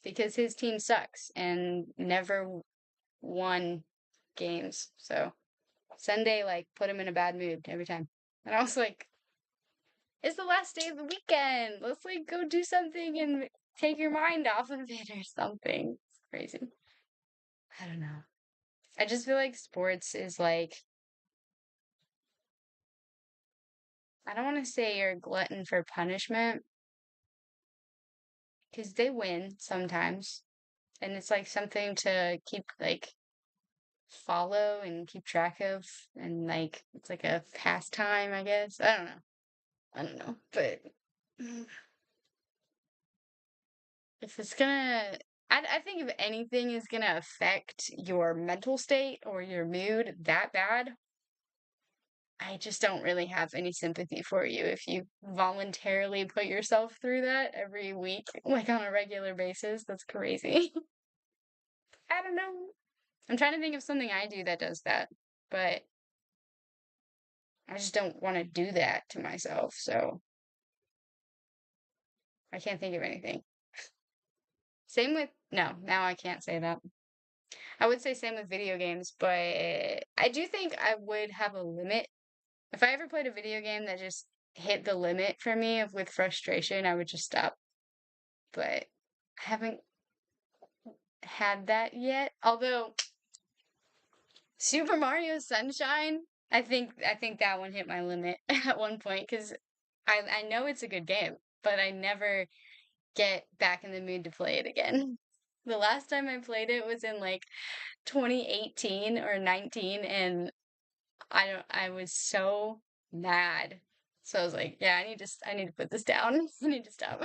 because his team sucks and never won games. So Sunday like put him in a bad mood every time. And I was like, it's the last day of the weekend. Let's like go do something and take your mind off of it or something. It's crazy. I don't know. I just feel like sports is like, I don't want to say you're a glutton for punishment because they win sometimes. And it's like something to keep like follow and keep track of. And like, it's like a pastime, I guess. I don't know. I don't know. But if it's gonna, I think if anything is gonna affect your mental state or your mood that bad, I just don't really have any sympathy for you if you voluntarily put yourself through that every week, like on a regular basis. That's crazy. I don't know. I'm trying to think of something I do that does that, but I just don't want to do that to myself, so I can't think of anything. Same with, no, now I can't say that. I would say same with video games, but I do think I would have a limit. If I ever played a video game that just hit the limit for me of with frustration, I would just stop. But I haven't had that yet. Although Super Mario Sunshine, I think that one hit my limit at one point because I know it's a good game, but I never get back in the mood to play it again. The last time I played it was in like 2018 or 19 and I was so mad. So I was like, yeah, I need to put this down. I need to stop.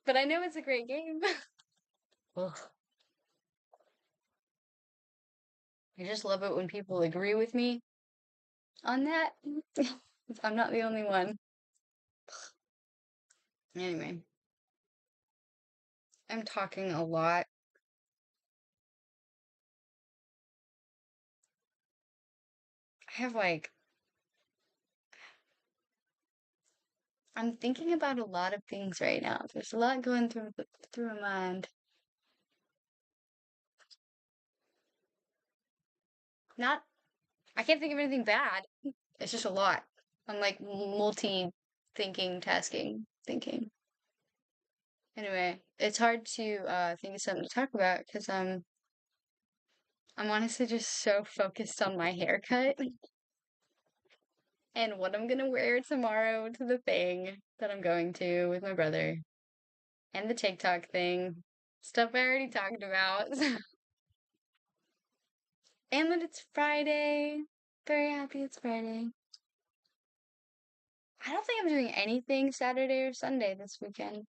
But I know it's a great game. Ugh. I just love it when people agree with me on that. I'm not the only one. Anyway, I'm talking a lot. I have like I'm thinking about a lot of things right now. There's a lot going through my mind. Not I can't think of anything bad. It's just a lot. I'm like multi thinking, tasking, thinking. Anyway, it's hard to think of something to talk about because I'm honestly just so focused on my haircut and what I'm gonna wear tomorrow to the thing that I'm going to with my brother and the TikTok thing. Stuff I already talked about. And that it's Friday. Very happy it's Friday. I don't think I'm doing anything Saturday or Sunday this weekend.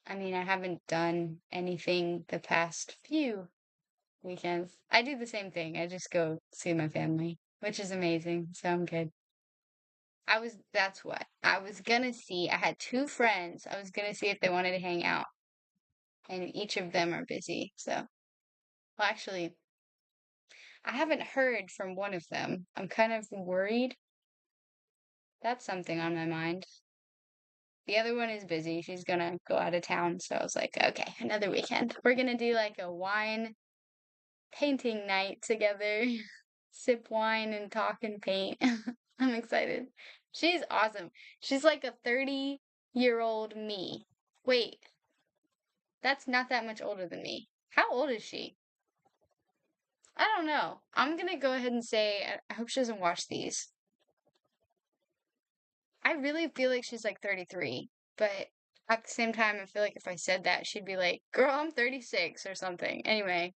I mean, I haven't done anything the past few weekends. I do the same thing. I just go see my family, which is amazing. So I'm good. That's what I was gonna see. I had two friends. I was gonna see if they wanted to hang out, and each of them are busy. So, well, actually, I haven't heard from one of them. I'm kind of worried. That's something on my mind. The other one is busy. She's gonna go out of town. So I was like, okay, another weekend. We're gonna do like a wine painting night together. Sip wine and talk and paint. I'm excited. She's awesome. She's like a 30-year-old me. Wait, that's not that much older than me. How old is she? I don't know. I'm gonna go ahead and say, I hope she doesn't watch these. I really feel like she's like 33, but at the same time, I feel like if I said that, she'd be like, girl, I'm 36 or something. Anyway,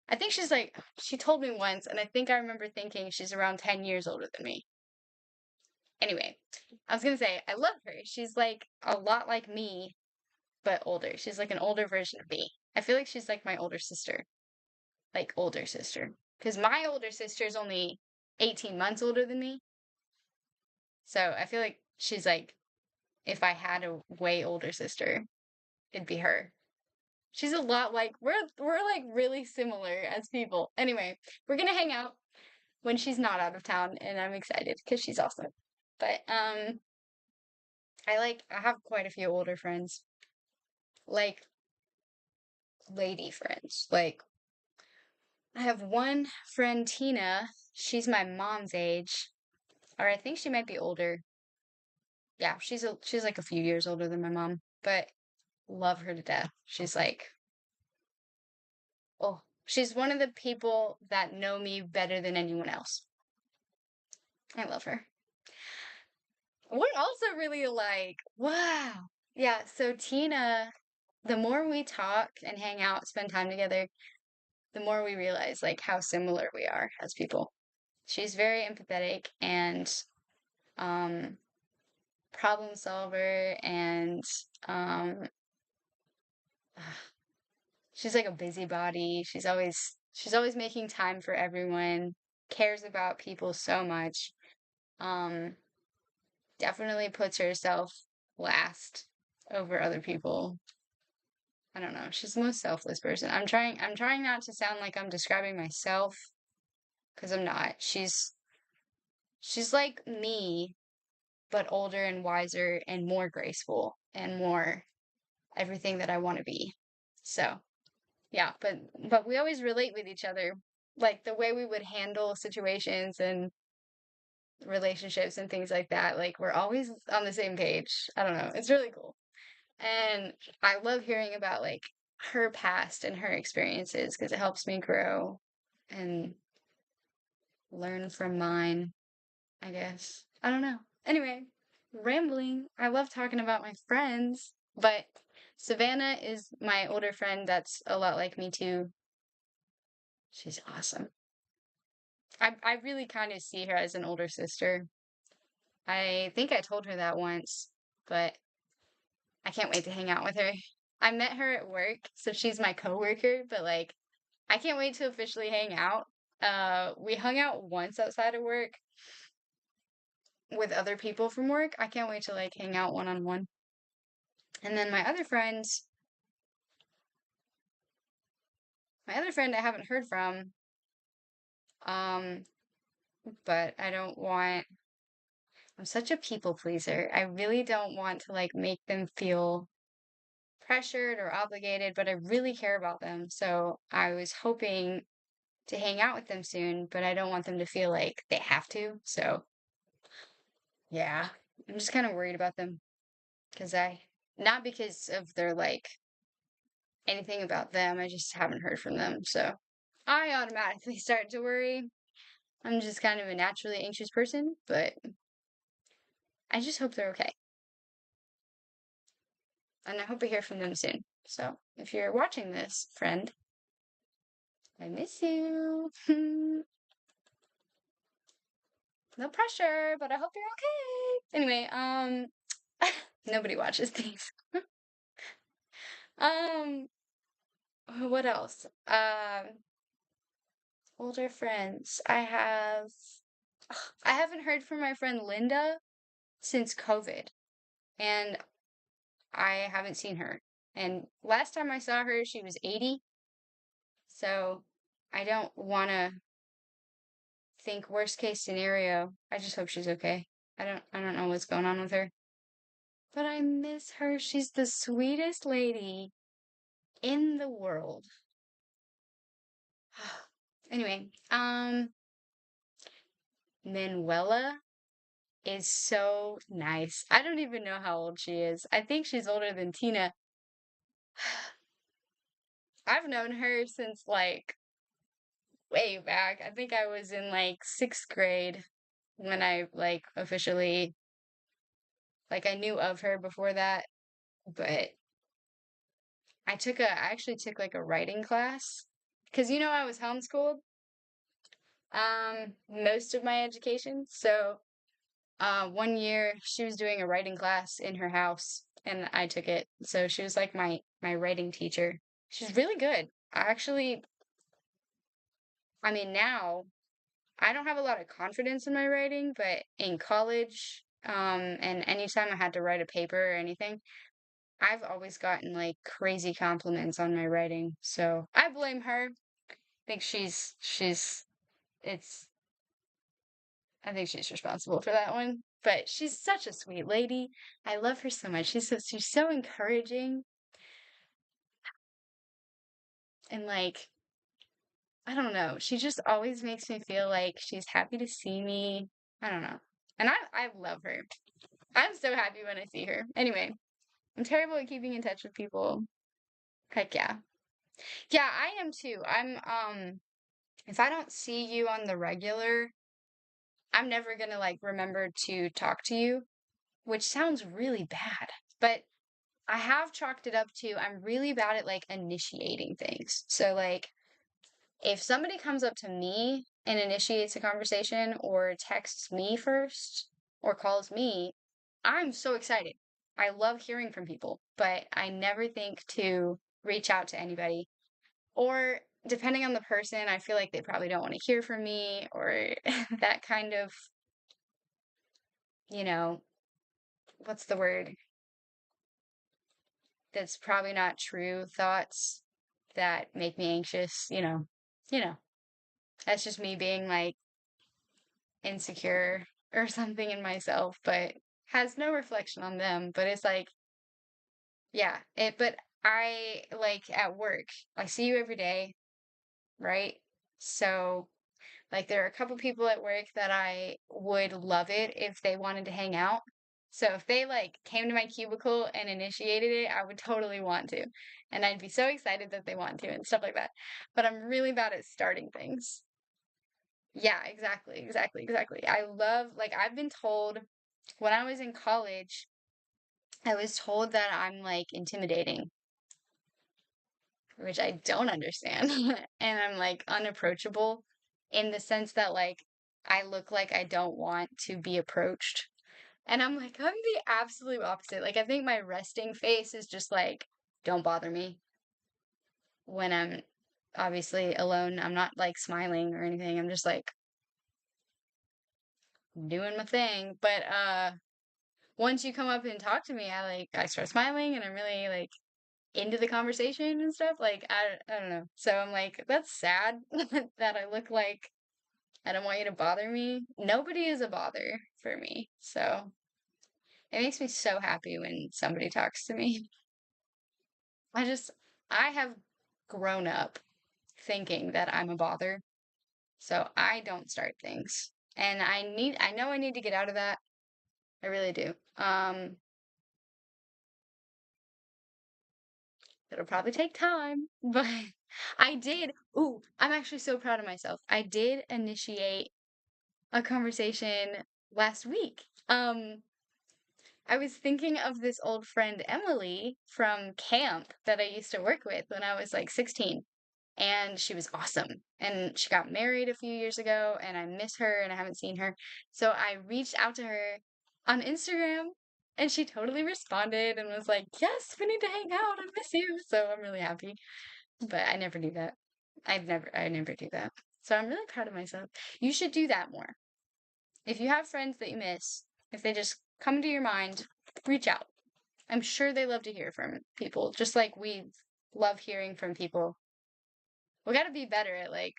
I think she's like, she told me once, and I think I remember thinking she's around 10 years older than me. Anyway, I was gonna say, I love her. She's like a lot like me, but older. She's like an older version of me. I feel like she's like my older sister. Like, older sister. Because my older sister is only 18 months older than me. So I feel like she's like, if I had a way older sister, it'd be her. She's a lot like we're like really similar as people. Anyway, we're gonna hang out when she's not out of town, and I'm excited because she's awesome. But I have quite a few older friends, like lady friends. Like I have one friend, Tina. She's my mom's age, or I think she might be older. Yeah, she's like a few years older than my mom, but love her to death. She's like, oh, she's one of the people that know me better than anyone else. I love her. We're also really alike. Wow. Yeah, so Tina, the more we talk and hang out, spend time together, the more we realize like how similar we are as people. She's very empathetic and um problem solver and um she's like a busybody. She's always making time for everyone, cares about people so much. Um, Definitely puts herself last over other people. I don't know. She's the most selfless person. I'm trying not to sound like I'm describing myself because I'm not. She's like me, but older and wiser and more graceful and more everything that I want to be. So, yeah, but we always relate with each other. Like the way we would handle situations and relationships and things like that. Like we're always on the same page. I don't know. It's really cool. And I love hearing about like her past and her experiences because it helps me grow and learn from mine, I guess. I don't know. Anyway, rambling. I love talking about my friends, but Savannah is my older friend that's a lot like me too. She's awesome. I really kind of see her as an older sister. I think I told her that once, but I can't wait to hang out with her. I met her at work, so she's my coworker, but like I can't wait to officially hang out. We hung out once outside of work with other people from work. I can't wait to like hang out one on one. And then my other friend I haven't heard from, um, but I'm such a people pleaser. I really don't want to like make them feel pressured or obligated, but I really care about them. So I was hoping to hang out with them soon, but I don't want them to feel like they have to. So yeah, I'm just kind of worried about them because not because of their like anything about them, I just haven't heard from them. So I automatically start to worry. I'm just kind of a naturally anxious person, but I just hope they're okay. And I hope I hear from them soon. So if you're watching this, friend, I miss you. No pressure, but I hope you're okay. Anyway, nobody watches these. Um, what else? Older friends. I haven't heard from my friend Linda since COVID, and I haven't seen her. And last time I saw her, she was 80, so I don't want to think worst case scenario. I just hope she's okay. I don't know what's going on with her. But I miss her. She's the sweetest lady in the world. Anyway, Manuela is so nice. I don't even know how old she is. I think she's older than Tina. I've known her since like way back. I think I was in like sixth grade when I like officially like I knew of her before that. but I actually took like a writing class because I was homeschooled most of my education. So one year she was doing a writing class in her house and I took it. So she was like my writing teacher. She's really good. I mean now I don't have a lot of confidence in my writing, but in college, and anytime I had to write a paper or anything, I've always gotten like crazy compliments on my writing. So I blame her. Think it's I think she's responsible for that one. But she's such a sweet lady. I love her so much. She's so encouraging and like I don't know. She just always makes me feel like she's happy to see me. I don't know. And I love her. I'm so happy when I see her. Anyway, I'm terrible at keeping in touch with people. Heck yeah. Yeah, I am too. If I don't see you on the regular, I'm never gonna like remember to talk to you, which sounds really bad. But I have chalked it up to I'm really bad at like initiating things. So like if somebody comes up to me and initiates a conversation or texts me first or calls me, I'm so excited. I love hearing from people, but I never think to reach out to anybody. Or depending on the person, I feel like they probably don't want to hear from me or that kind of, you know, what's the word? That's probably not true thoughts that make me anxious, You know. That's just me being like insecure or something in myself, but has no reflection on them. But it's like, yeah, but I like at work, I see you every day, right? So, like, there are a couple people at work that I would love it if they wanted to hang out. So if they like came to my cubicle and initiated it, I would totally want to. And I'd be so excited that they want to and stuff like that. But I'm really bad at starting things. Yeah, exactly, exactly, exactly. I love, like, I've been told when I was in college, I was told that I'm like intimidating, which I don't understand. And I'm like unapproachable in the sense that like I look like I don't want to be approached. And I'm like, I'm the absolute opposite. Like, I think my resting face is just like, don't bother me when I'm obviously alone. I'm not like smiling or anything. I'm just like doing my thing. But once you come up and talk to me, I start smiling and I'm really like into the conversation and stuff. Like I don't know. So I'm like, that's sad that I look like I don't want you to bother me. Nobody is a bother for me. So it makes me so happy when somebody talks to me. I just I have grown up thinking that I'm a bother. So I don't start things. And I know I need to get out of that. I really do. It'll probably take time, but I did. Ooh, I'm actually so proud of myself. I did initiate a conversation last week. I was thinking of this old friend Emily from camp that I used to work with when I was like 16. And she was awesome. And she got married a few years ago, and I miss her and I haven't seen her. So I reached out to her on Instagram, and she totally responded and was like, "Yes, we need to hang out. I miss you." So I'm really happy. But I never do that. I never do that. So I'm really proud of myself. You should do that more. If you have friends that you miss, if they just come to your mind, reach out. I'm sure they love to hear from people, just like we love hearing from people. We got to be better at like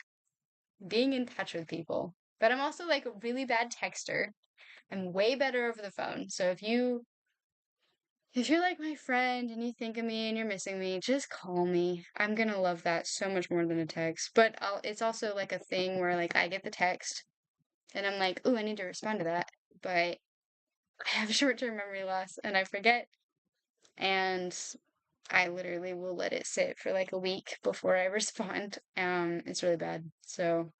being in touch with people. But I'm also like a really bad texter. I'm way better over the phone. So if you're like my friend and you think of me and you're missing me, just call me. I'm gonna love that so much more than a text. But it's also like a thing where like I get the text and I'm like, "Ooh, I need to respond to that." But I have short-term memory loss and I forget and I literally will let it sit for like a week before I respond. It's really bad. So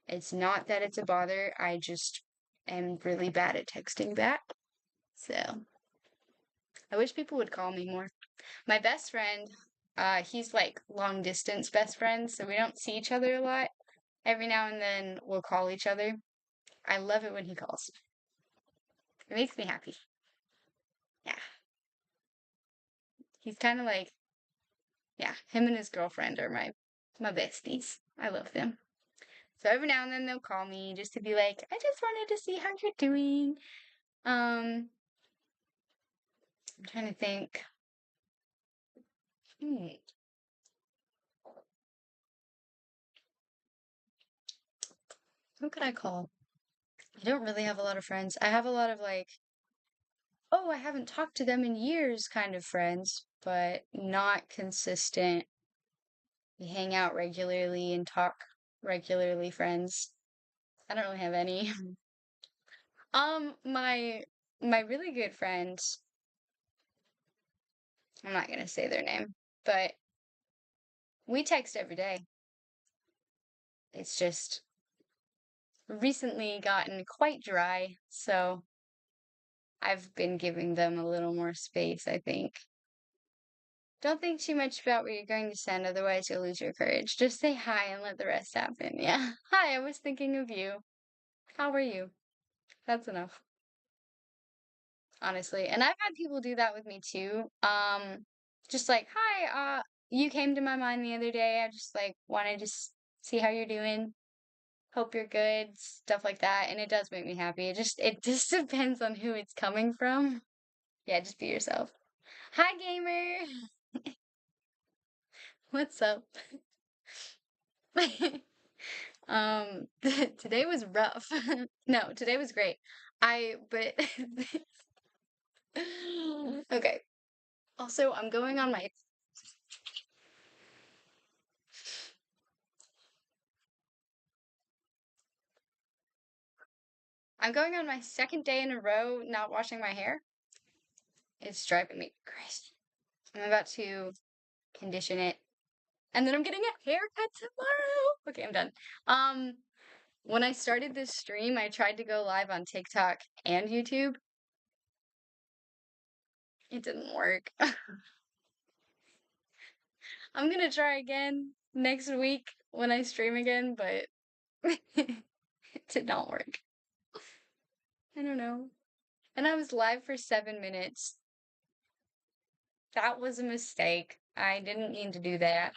it's not that it's a bother. I just am really bad at texting back. So I wish people would call me more. My best friend, he's like long distance best friends, so we don't see each other a lot. Every now and then we'll call each other. I love it when he calls. It makes me happy. Yeah. He's kind of like, yeah, him and his girlfriend are my besties. I love them. So every now and then they'll call me just to be like, I just wanted to see how you're doing. I'm trying to think. Who could I call? I don't really have a lot of friends. I have a lot of like, oh, I haven't talked to them in years kind of friends, but not consistent. We hang out regularly and talk regularly friends. I don't really have any. My really good friend, I'm not gonna say their name, but we text every day. It's just recently gotten quite dry, so I've been giving them a little more space, I think. Don't think too much about what you're going to send, otherwise you'll lose your courage. Just say hi and let the rest happen. Yeah. Hi, I was thinking of you. How are you? That's enough, honestly. And I've had people do that with me too. Just like, hi, you came to my mind the other day. I just like wanted to see how you're doing. Hope you're good, stuff like that. And it does make me happy. It just depends on who it's coming from. Yeah, just be yourself. Hi, gamer. What's up? Today was rough. No, today was great. But okay. Also, I'm going on my second day in a row not washing my hair. It's driving me crazy. I'm about to condition it, and then I'm getting a haircut tomorrow. Okay, I'm done. When I started this stream, I tried to go live on TikTok and YouTube. It didn't work. I'm gonna try again next week when I stream again, but it did not work. I don't know. And I was live for 7 minutes. That was a mistake. I didn't mean to do that.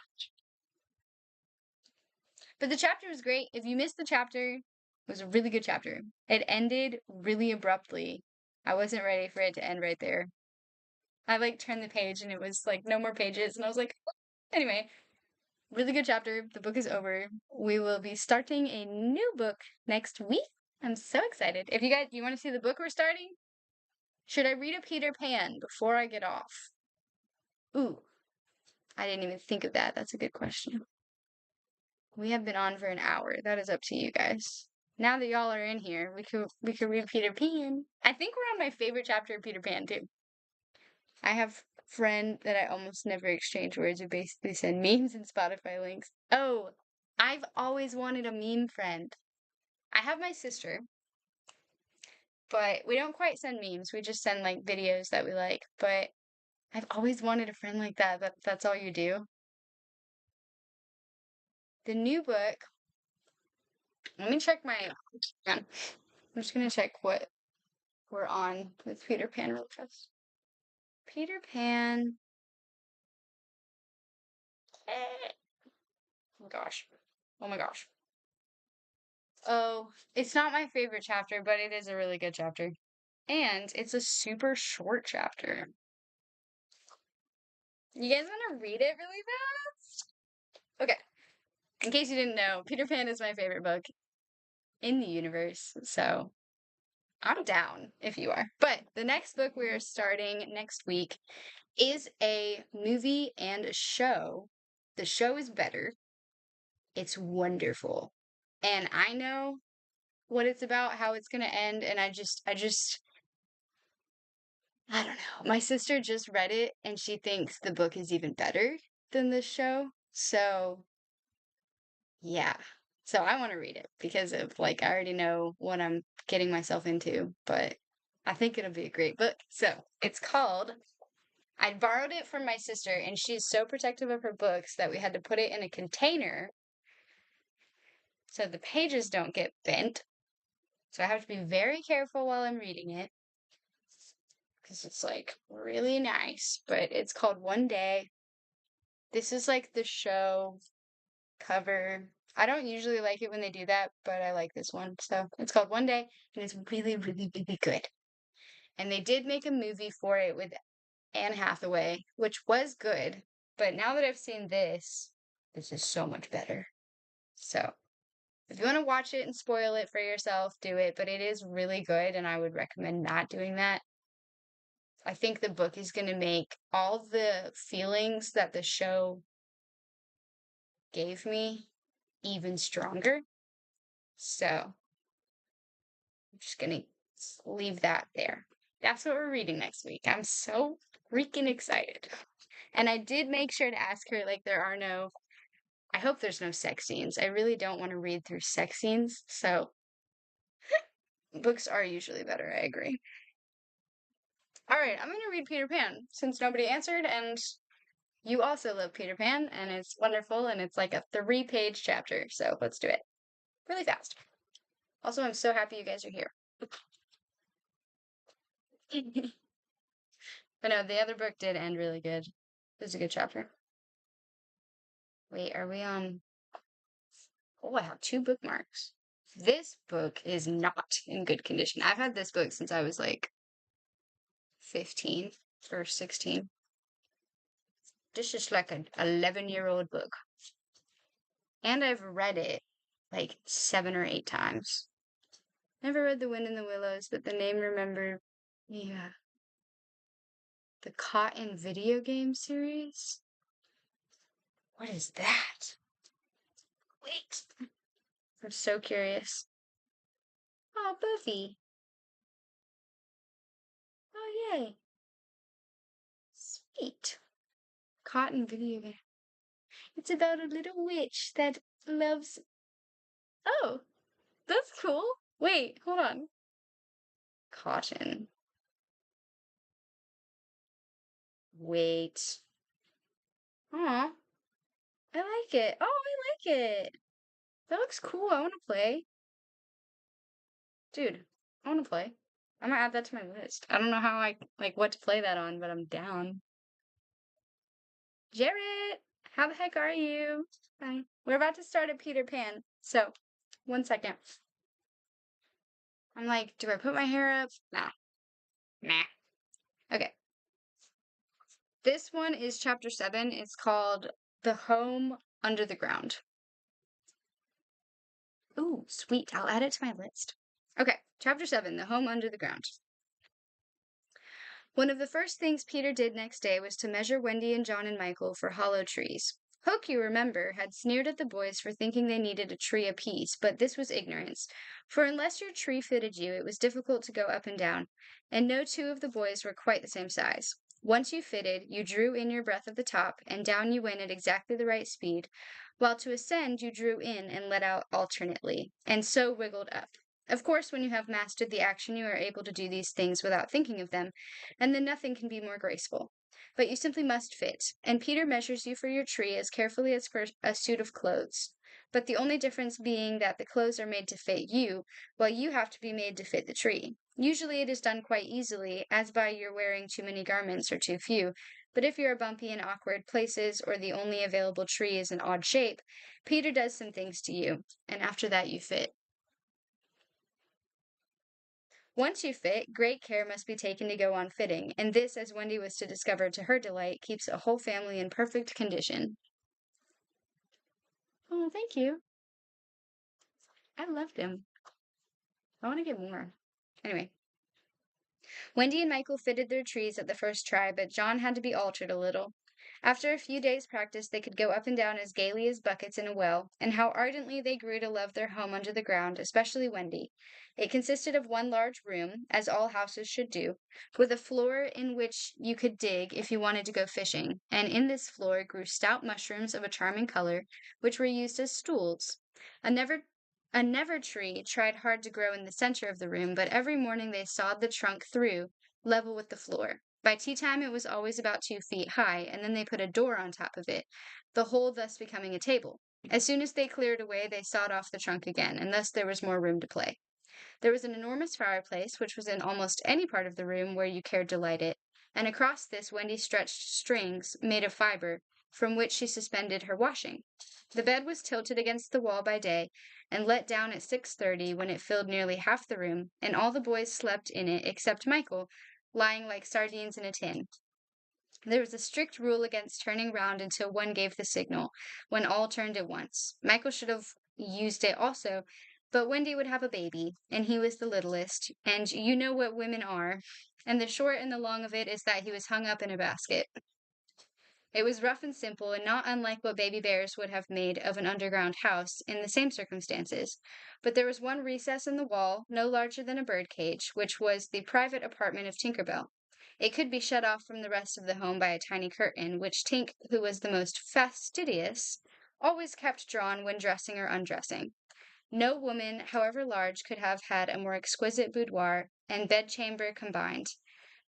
But the chapter was great. If you missed the chapter, it was a really good chapter. It ended really abruptly. I wasn't ready for it to end right there. I like turned the page and it was like no more pages, and I was like, anyway, really good chapter. The book is over. We will be starting a new book next week. I'm so excited. If you want to see the book we're starting, should I read a Peter Pan before I get off? Ooh, I didn't even think of that. That's a good question. We have been on for an hour. That is up to you guys. Now that y'all are in here, we could read Peter Pan. I think we're on my favorite chapter of Peter Pan too. I have a friend that I almost never exchange words with, basically send memes and Spotify links. Oh, I've always wanted a meme friend. I have my sister, but we don't quite send memes. We just send like videos that we like. But I've always wanted a friend like that. That's all you do. The new book. Let me check my. I'm just gonna check what we're on with Peter Pan real fast. Peter Pan. Oh my gosh. Oh my gosh. Oh, it's not my favorite chapter, but it is a really good chapter. And it's a super short chapter. You guys want to read it really fast? Okay. In case you didn't know, Peter Pan is my favorite book in the universe. So I'm down if you are. But the next book we're starting next week is a movie and a show. The show is better. It's wonderful. And I know what it's about, how it's going to end, and I don't know. My sister just read it and she thinks the book is even better than the show. So, yeah. So I want to read it because of like I already know what I'm getting myself into, but I think it'll be a great book. So, it's called I borrowed it from my sister, and she's so protective of her books that we had to put it in a container so the pages don't get bent. So I have to be very careful while I'm reading it because it's like really nice. But it's called One Day. This is like the show cover. I don't usually like it when they do that, but I like this one. So it's called One Day, and it's really, really, really good. And they did make a movie for it with Anne Hathaway, which was good. But now that I've seen this is so much better. So if you want to watch it and spoil it for yourself, do it. But it is really good, and I would recommend not doing that. I think the book is going to make all the feelings that the show gave me even stronger. So I'm just going to leave that there. That's what we're reading next week. I'm so freaking excited. And I did make sure to ask her, like, I hope there's no sex scenes. I really don't want to read through sex scenes. So books are usually better. I agree. All right, I'm going to read Peter Pan since nobody answered, and you also love Peter Pan, and it's wonderful, and it's like a 3-page chapter, so let's do it. Really fast. Also, I'm so happy you guys are here. But no, the other book did end really good. It was a good chapter. Wait, are we on... Oh, I have 2 bookmarks. This book is not in good condition. I've had this book since I was like 15 or 16. This is like an 11-year-old book. And I've read it like 7 or 8 times. Never read The Wind in the Willows, but the name remembered. Yeah. The Cotton video game series? What is that? Wait. I'm so curious. Oh, Buffy. Oh, yay. Sweet. Cotton video game. It's about a little witch that loves... Oh, that's cool. Wait, hold on. Cotton. Wait. Aw. I like it. Oh, I like it. That looks cool. I want to play. Dude, I want to play. I'm gonna add that to my list. I don't know how what to play that on, but I'm down. Jarrett, how the heck are you? Hi. We're about to start at Peter Pan. So, 1 second. I'm like, do I put my hair up? Nah. Nah. Okay. This one is chapter 7. It's called The Home Under the Ground. Ooh, sweet. I'll add it to my list. Okay, chapter 7, The Home Under the Ground. One of the first things Peter did next day was to measure Wendy and John and Michael for hollow trees. Hook, you remember, had sneered at the boys for thinking they needed a tree apiece, but this was ignorance. For unless your tree fitted you, it was difficult to go up and down, and no 2 of the boys were quite the same size. Once you fitted, you drew in your breath at the top, and down you went at exactly the right speed, while to ascend you drew in and let out alternately, and so wiggled up. Of course, when you have mastered the action, you are able to do these things without thinking of them, and then nothing can be more graceful. But you simply must fit, and Peter measures you for your tree as carefully as for a suit of clothes. But the only difference being that the clothes are made to fit you, while you have to be made to fit the tree. Usually it is done quite easily, as by your wearing too many garments or too few. But if you are bumpy in awkward places, or the only available tree is an odd shape, Peter does some things to you, and after that you fit. Once you fit, great care must be taken to go on fitting, and this, as Wendy was to discover to her delight, keeps a whole family in perfect condition. Oh, thank you. I loved him. I want to get more. Anyway. Wendy and Michael fitted their trees at the first try, but John had to be altered a little. After a few days' practice, they could go up and down as gaily as buckets in a well, and how ardently they grew to love their home under the ground, especially Wendy. It consisted of one large room, as all houses should do, with a floor in which you could dig if you wanted to go fishing, and in this floor grew stout mushrooms of a charming color, which were used as stools. A never tree tried hard to grow in the center of the room, but every morning they sawed the trunk through, level with the floor. By tea time, it was always about 2 feet high, and then they put a door on top of it, the whole thus becoming a table. As soon as they cleared away, they sawed off the trunk again, and thus there was more room to play. There was an enormous fireplace, which was in almost any part of the room where you cared to light it, and across this Wendy stretched strings made of fiber, from which she suspended her washing. The bed was tilted against the wall by day, and let down at 6:30, when it filled nearly half the room, and all the boys slept in it except Michael, lying like sardines in a tin. There was a strict rule against turning round until one gave the signal, when all turned at once. Michael should have used it also, but Wendy would have a baby, and he was the littlest, and you know what women are, and the short and the long of it is that he was hung up in a basket. It was rough and simple, and not unlike what baby bears would have made of an underground house in the same circumstances. But there was one recess in the wall, no larger than a bird cage, which was the private apartment of Tinker Bell. It could be shut off from the rest of the home by a tiny curtain, which Tink, who was the most fastidious, always kept drawn when dressing or undressing. No woman, however large, could have had a more exquisite boudoir and bedchamber combined.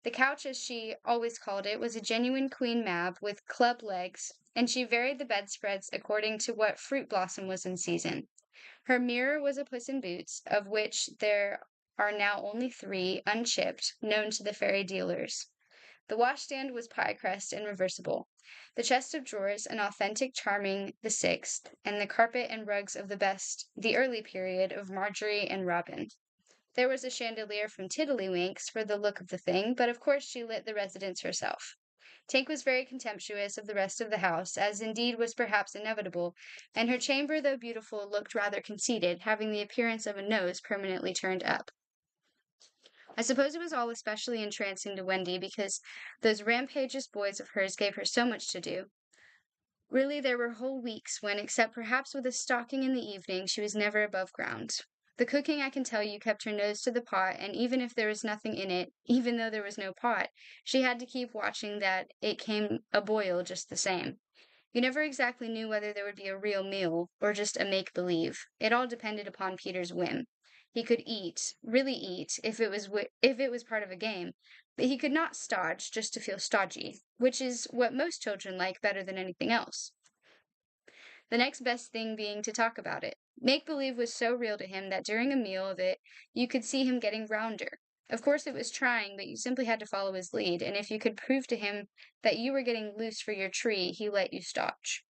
The couch, as she always called it, was a genuine Queen Mab with club legs, and she varied the bedspreads according to what fruit blossom was in season. Her mirror was a Puss in Boots, of which there are now only 3, unchipped, known to the fairy dealers. The washstand was pie crust and reversible. The chest of drawers, an authentic Charming the Sixth, and the carpet and rugs of the early period of Marjorie and Robin. There was a chandelier from Tiddlywinks for the look of the thing, but of course she lit the residence herself. Tink was very contemptuous of the rest of the house, as indeed was perhaps inevitable, and her chamber, though beautiful, looked rather conceited, having the appearance of a nose permanently turned up. I suppose it was all especially entrancing to Wendy because those rampageous boys of hers gave her so much to do. Really, there were whole weeks when, except perhaps with a stocking in the evening, she was never above ground. The cooking, I can tell you, kept her nose to the pot, and even if there was nothing in it, even though there was no pot, she had to keep watching that it came a boil just the same. You never exactly knew whether there would be a real meal or just a make-believe. It all depended upon Peter's whim. He could eat, really eat, if it was part of a game, but he could not stodge just to feel stodgy, which is what most children like better than anything else. The next best thing being to talk about it. Make-believe was so real to him that during a meal of it, you could see him getting rounder. Of course it was trying, but you simply had to follow his lead, and if you could prove to him that you were getting loose for your tree, he let you stodge.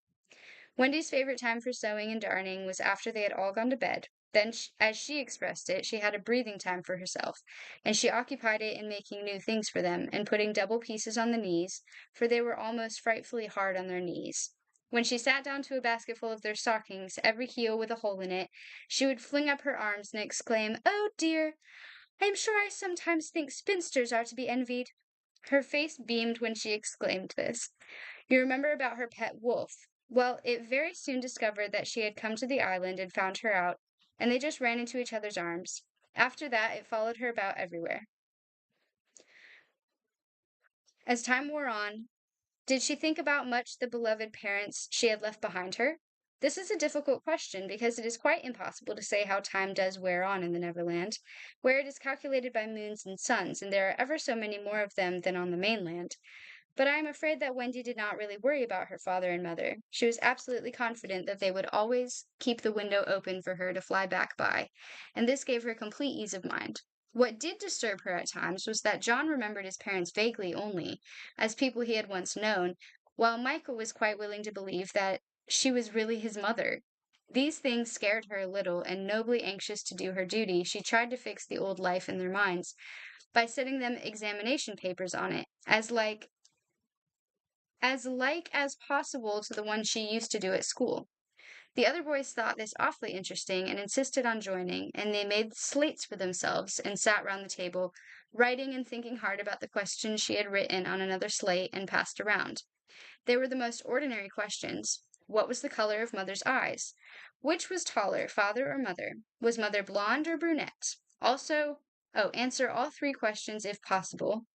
Wendy's favorite time for sewing and darning was after they had all gone to bed. Then, as she expressed it, she had a breathing time for herself, and she occupied it in making new things for them, and putting double pieces on the knees, for they were almost frightfully hard on their knees. When she sat down to a basketful of their stockings, every heel with a hole in it, she would fling up her arms and exclaim, "Oh, dear! I am sure I sometimes think spinsters are to be envied." Her face beamed when she exclaimed this. You remember about her pet wolf. Well, it very soon discovered that she had come to the island and found her out, and they just ran into each other's arms. After that, it followed her about everywhere. As time wore on, did she think about much the beloved parents she had left behind her? This is a difficult question because it is quite impossible to say how time does wear on in the Neverland, where it is calculated by moons and suns, and there are ever so many more of them than on the mainland. But I am afraid that Wendy did not really worry about her father and mother. She was absolutely confident that they would always keep the window open for her to fly back by, and this gave her complete ease of mind. What did disturb her at times was that John remembered his parents vaguely only, as people he had once known, while Michael was quite willing to believe that she was really his mother. These things scared her a little, and nobly anxious to do her duty, she tried to fix the old life in their minds by setting them examination papers on it, as possible to the one she used to do at school. The other boys thought this awfully interesting and insisted on joining, and they made slates for themselves and sat round the table, writing and thinking hard about the questions she had written on another slate and passed around. They were the most ordinary questions. What was the color of Mother's eyes? Which was taller, father or mother? Was Mother blonde or brunette? Answer all 3 questions if possible.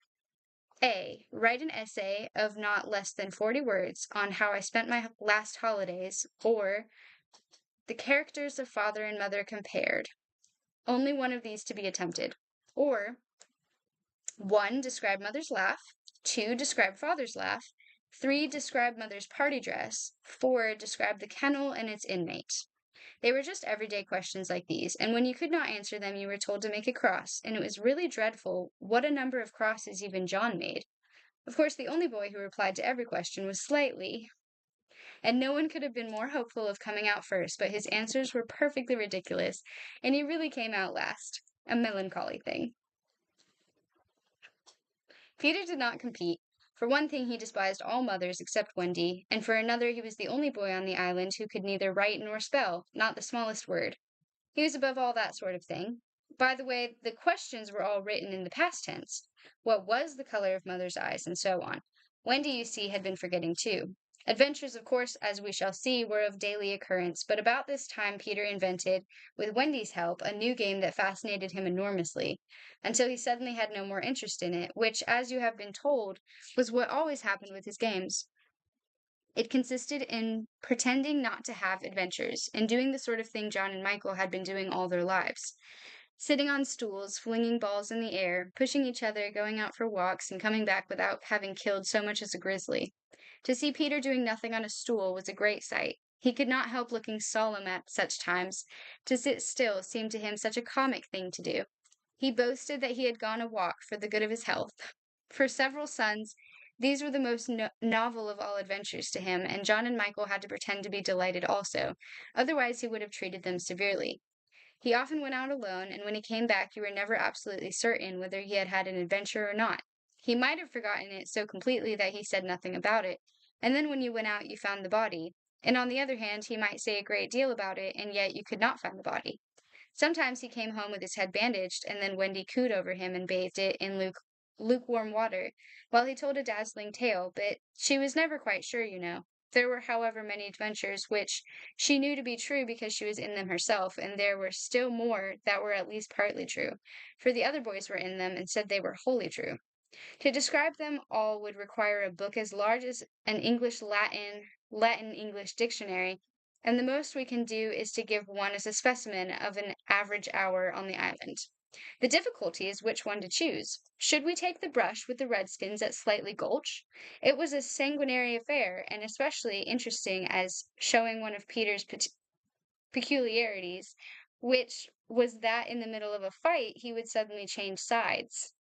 A. Write an essay of not less than 40 words on how I spent my last holidays, or the characters of father and mother compared. Only one of these to be attempted. Or 1. Describe Mother's laugh. 2 describe father's laugh. 3 describe mother's party dress. 4 describe the kennel and its inmate. They were just everyday questions like these, and when you could not answer them, you were told to make a cross, and it was really dreadful what a number of crosses even John made. Of course, the only boy who replied to every question was Slightly, and no one could have been more hopeful of coming out first, but his answers were perfectly ridiculous, and he really came out last. A melancholy thing. Peter did not compete. For one thing, he despised all mothers except Wendy, and for another, he was the only boy on the island who could neither write nor spell, not the smallest word. He was above all that sort of thing. By the way, the questions were all written in the past tense. What was the color of mother's eyes, and so on. Wendy, you see, had been forgetting too. Adventures, of course, as we shall see, were of daily occurrence, but about this time Peter invented, with Wendy's help, a new game that fascinated him enormously, until he suddenly had no more interest in it, which, as you have been told, was what always happened with his games. It consisted in pretending not to have adventures, and doing the sort of thing John and Michael had been doing all their lives. Sitting on stools, flinging balls in the air, pushing each other, going out for walks, and coming back without having killed so much as a grizzly. To see Peter doing nothing on a stool was a great sight. He could not help looking solemn at such times. To sit still seemed to him such a comic thing to do. He boasted that he had gone a walk for the good of his health. For several suns, these were the most novel of all adventures to him, and John and Michael had to pretend to be delighted also, otherwise he would have treated them severely. He often went out alone, and when he came back you were never absolutely certain whether he had had an adventure or not. He might have forgotten it so completely that he said nothing about it, and then when you went out you found the body, and on the other hand he might say a great deal about it, and yet you could not find the body. Sometimes he came home with his head bandaged, and then Wendy cooed over him and bathed it in lukewarm water, while he told a dazzling tale, but she was never quite sure, you know. There were, however, many adventures which she knew to be true because she was in them herself, and there were still more that were at least partly true, for the other boys were in them and said they were wholly true. To describe them all would require a book as large as an Latin-English dictionary, and the most we can do is to give one as a specimen of an average hour on the island. The difficulty is which one to choose. Should we take the brush with the Redskins at Slightly Gulch? It was a sanguinary affair, and especially interesting as showing one of Peter's peculiarities, which was that in the middle of a fight he would suddenly change sides.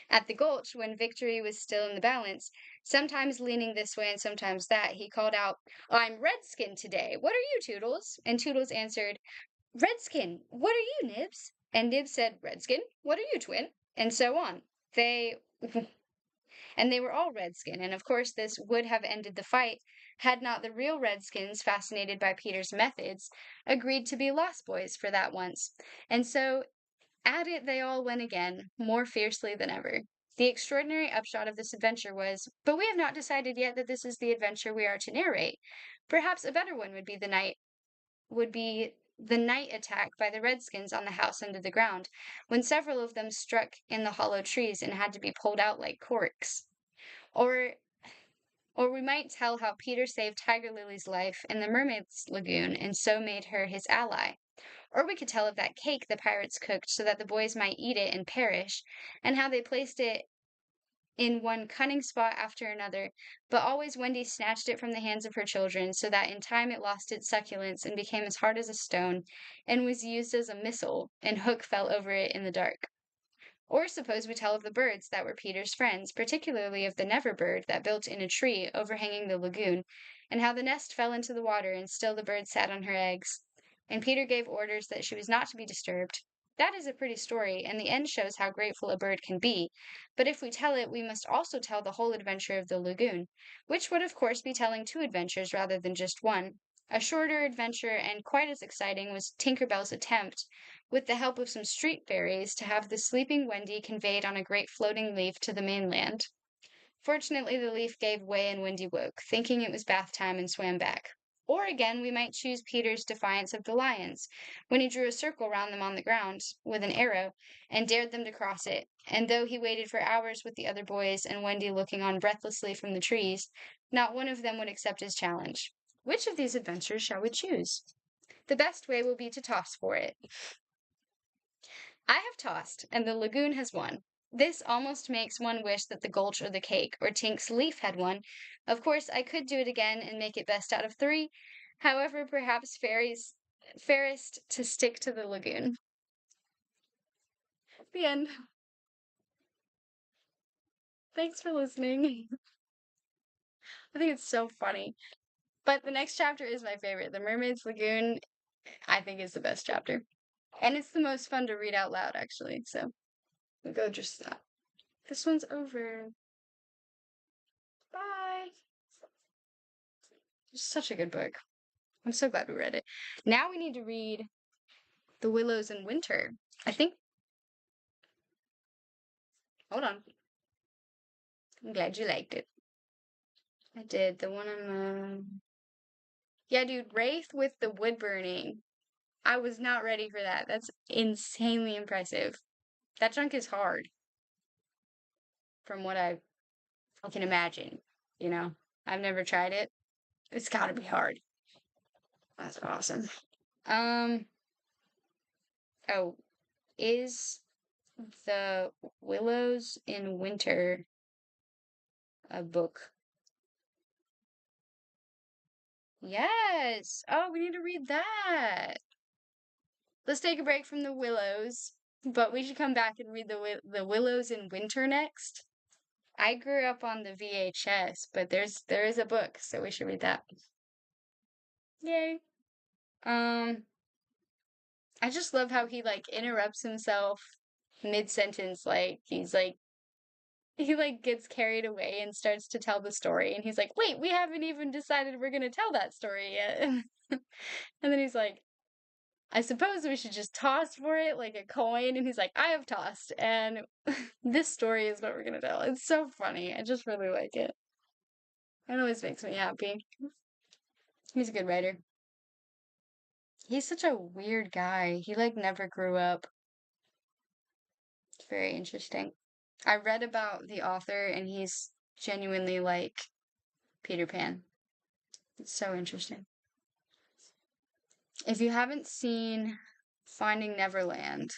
At the Gulch, when victory was still in the balance, sometimes leaning this way and sometimes that, he called out, "I'm Redskin today. What are you, Toodles?" And Toodles answered, "Redskin, what are you, Nibs?" And Nibs said, "Redskin, what are you, Twin?" And so on. And they were all Redskin, and of course this would have ended the fight had not the real Redskins, fascinated by Peter's methods, agreed to be Lost Boys for that once. And so at it they all went again, more fiercely than ever. The extraordinary upshot of this adventure was, but we have not decided yet that this is the adventure we are to narrate. Perhaps a better one would be the night attack by the Redskins on the house under the ground, when several of them struck in the hollow trees and had to be pulled out like corks. Or we might tell how Peter saved Tiger Lily's life in the Mermaid's Lagoon and so made her his ally. Or we could tell of that cake the pirates cooked so that the boys might eat it and perish, and how they placed it in one cunning spot after another, but always Wendy snatched it from the hands of her children, so that in time it lost its succulence and became as hard as a stone, and was used as a missile, and Hook fell over it in the dark. Or suppose we tell of the birds that were Peter's friends, particularly of the Never bird that built in a tree overhanging the lagoon, and how the nest fell into the water, and still the bird sat on her eggs, and Peter gave orders that she was not to be disturbed. That is a pretty story, and the end shows how grateful a bird can be, but if we tell it, we must also tell the whole adventure of the lagoon, which would of course be telling 2 adventures rather than just one. A shorter adventure, and quite as exciting, was Tinker Bell's attempt, with the help of some street fairies, to have the sleeping Wendy conveyed on a great floating leaf to the mainland. Fortunately, the leaf gave way and Wendy woke, thinking it was bath time, and swam back. Or again, we might choose Peter's defiance of the lions, when he drew a circle round them on the ground with an arrow, and dared them to cross it, and though he waited for hours with the other boys, and Wendy looking on breathlessly from the trees, not one of them would accept his challenge. Which of these adventures shall we choose? The best way will be to toss for it. I have tossed, and the lagoon has won. This almost makes one wish that the Gulch or the Cake or Tink's Leaf had one. Of course, I could do it again and make it best out of 3. However, perhaps fairest to stick to the lagoon. The end. Thanks for listening. I think it's so funny. But the next chapter is my favorite. The Mermaid's Lagoon, I think, is the best chapter. And it's the most fun to read out loud, actually. So we'll go just that. This one's over. Bye. It's such a good book. I'm so glad we read it. Now we need to read The Willows in Winter. I think. Hold on. I'm glad you liked it. I did. The one on yeah, dude, Wraith with the wood burning. I was not ready for that. That's insanely impressive. That chunk is hard. From what I can imagine, you know. I've never tried it. It's gotta be hard. That's awesome. Oh, is The Willows in Winter a book? Yes. Oh, we need to read that. Let's take a break from The Willows, but we should come back and read the Willows in Winter next. I grew up on the VHS, but there is a book, so we should read that. Yay. I just love how he like interrupts himself mid-sentence, like he's like he like gets carried away and starts to tell the story, and he's like, "Wait, we haven't even decided we're gonna tell that story yet." And then he's like, "I suppose we should just toss for it like a coin." And he's like, "I have tossed, and this story is what we're gonna tell." It's so funny. I just really like it. It always makes me happy. He's a good writer. He's such a weird guy. He like never grew up. It's very interesting. I read about the author and he's genuinely like Peter Pan. It's so interesting. If you haven't seen Finding Neverland,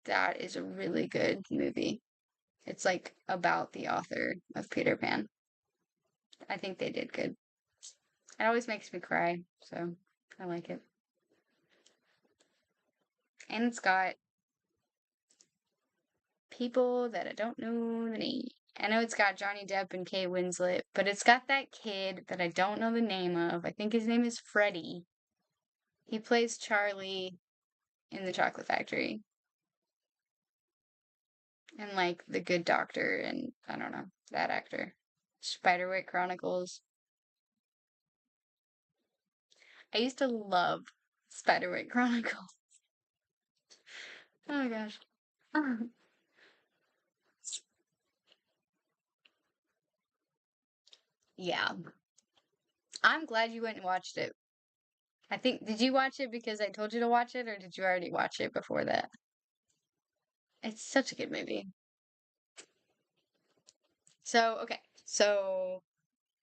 that is a really good movie. It's like about the author of Peter Pan. I think they did good. It always makes me cry, so I like it. And it's got people that I don't know the name. I know it's got Johnny Depp and Kate Winslet, but it's got that kid that I don't know the name of. I think his name is Freddie. He plays Charlie in The Chocolate Factory. And like The Good Doctor and I don't know, that actor. Spiderwick Chronicles. I used to love Spiderwick Chronicles. Oh my gosh. Yeah. I'm glad you went and watched it. I think, did you watch it because I told you to watch it, or did you already watch it before that? It's such a good movie. So, okay. So,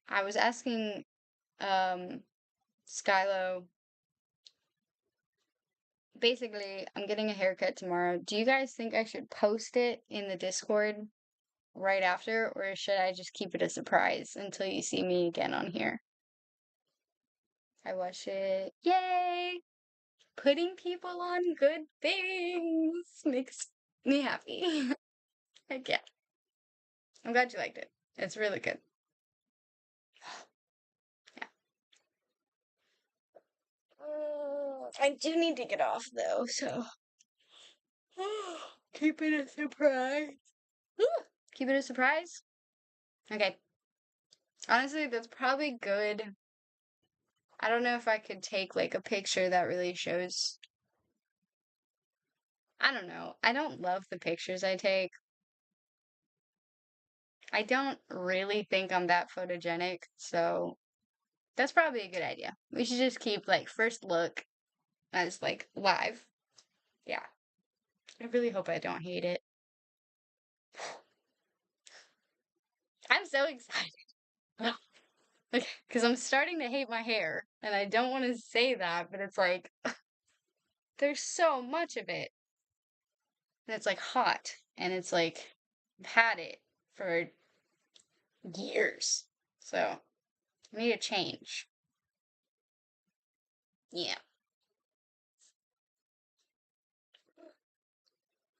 I was asking, Skylo, basically, I'm getting a haircut tomorrow. Do you guys think I should post it in the Discord right after, or should I just keep it a surprise until you see me again on here? I watch it. Yay! Putting people on good things makes me happy. Heck yeah. I'm glad you liked it. It's really good. Yeah. I do need to get off though, so keep it a surprise. Keep it a surprise? Okay. Honestly, that's probably good. I don't know if I could take like a picture that really shows. I don't know. I don't love the pictures I take. I don't really think I'm that photogenic, so that's probably a good idea. We should just keep like first look as like live. Yeah. I really hope I don't hate it. I'm so excited. Okay, because I'm starting to hate my hair, and I don't want to say that, but it's like there's so much of it, and it's like hot, and it's like I've had it for years. So I need a change. Yeah.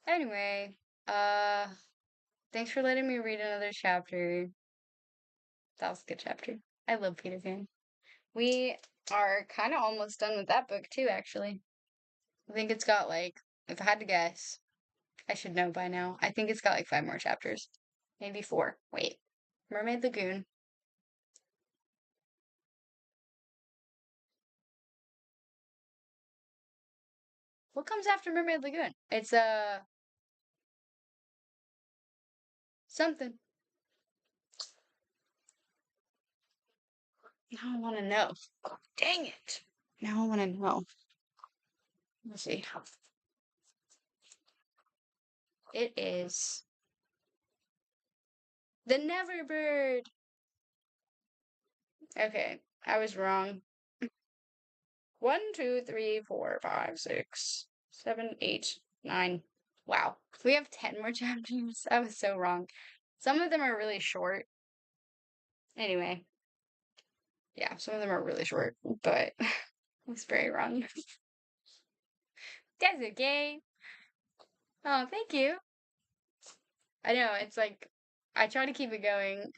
Anyway, thanks for letting me read another chapter. That was a good chapter. I love Peter Pan. We are kind of almost done with that book too, actually. I think it's got like, if I had to guess, I should know by now. I think it's got like 5 more chapters. Maybe 4. Wait. Mermaid Lagoon. What comes after Mermaid Lagoon? It's something. Now I want to know. Dang it. Now I want to know. Let's see. It is the Neverbird. Okay, I was wrong. 1, 2, 3, 4, 5, 6, 7, 8, 9. Wow. We have 10 more chapters. I was so wrong. Some of them are really short. Anyway. Yeah, some of them are really short, but I was very wrong. That's okay. Oh, thank you. I know, it's like, I try to keep it going.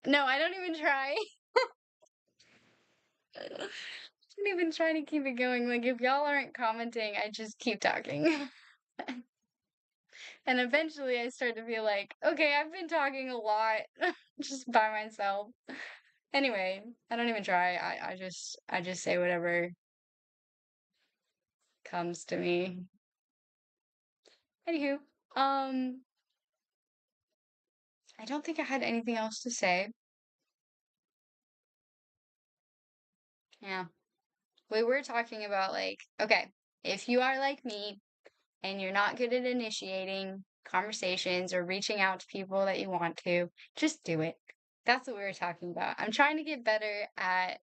No, I don't even try. I don't even try to keep it going. Like, if y'all aren't commenting, I just keep talking. And eventually I start to feel like, okay, I've been talking a lot just by myself. Anyway, I don't even try. I just say whatever comes to me. Anywho, I don't think I had anything else to say. Yeah. We were talking about like, okay, if you are like me and you're not good at initiating conversations or reaching out to people that you want to, just do it. That's what we were talking about. I'm trying to get better at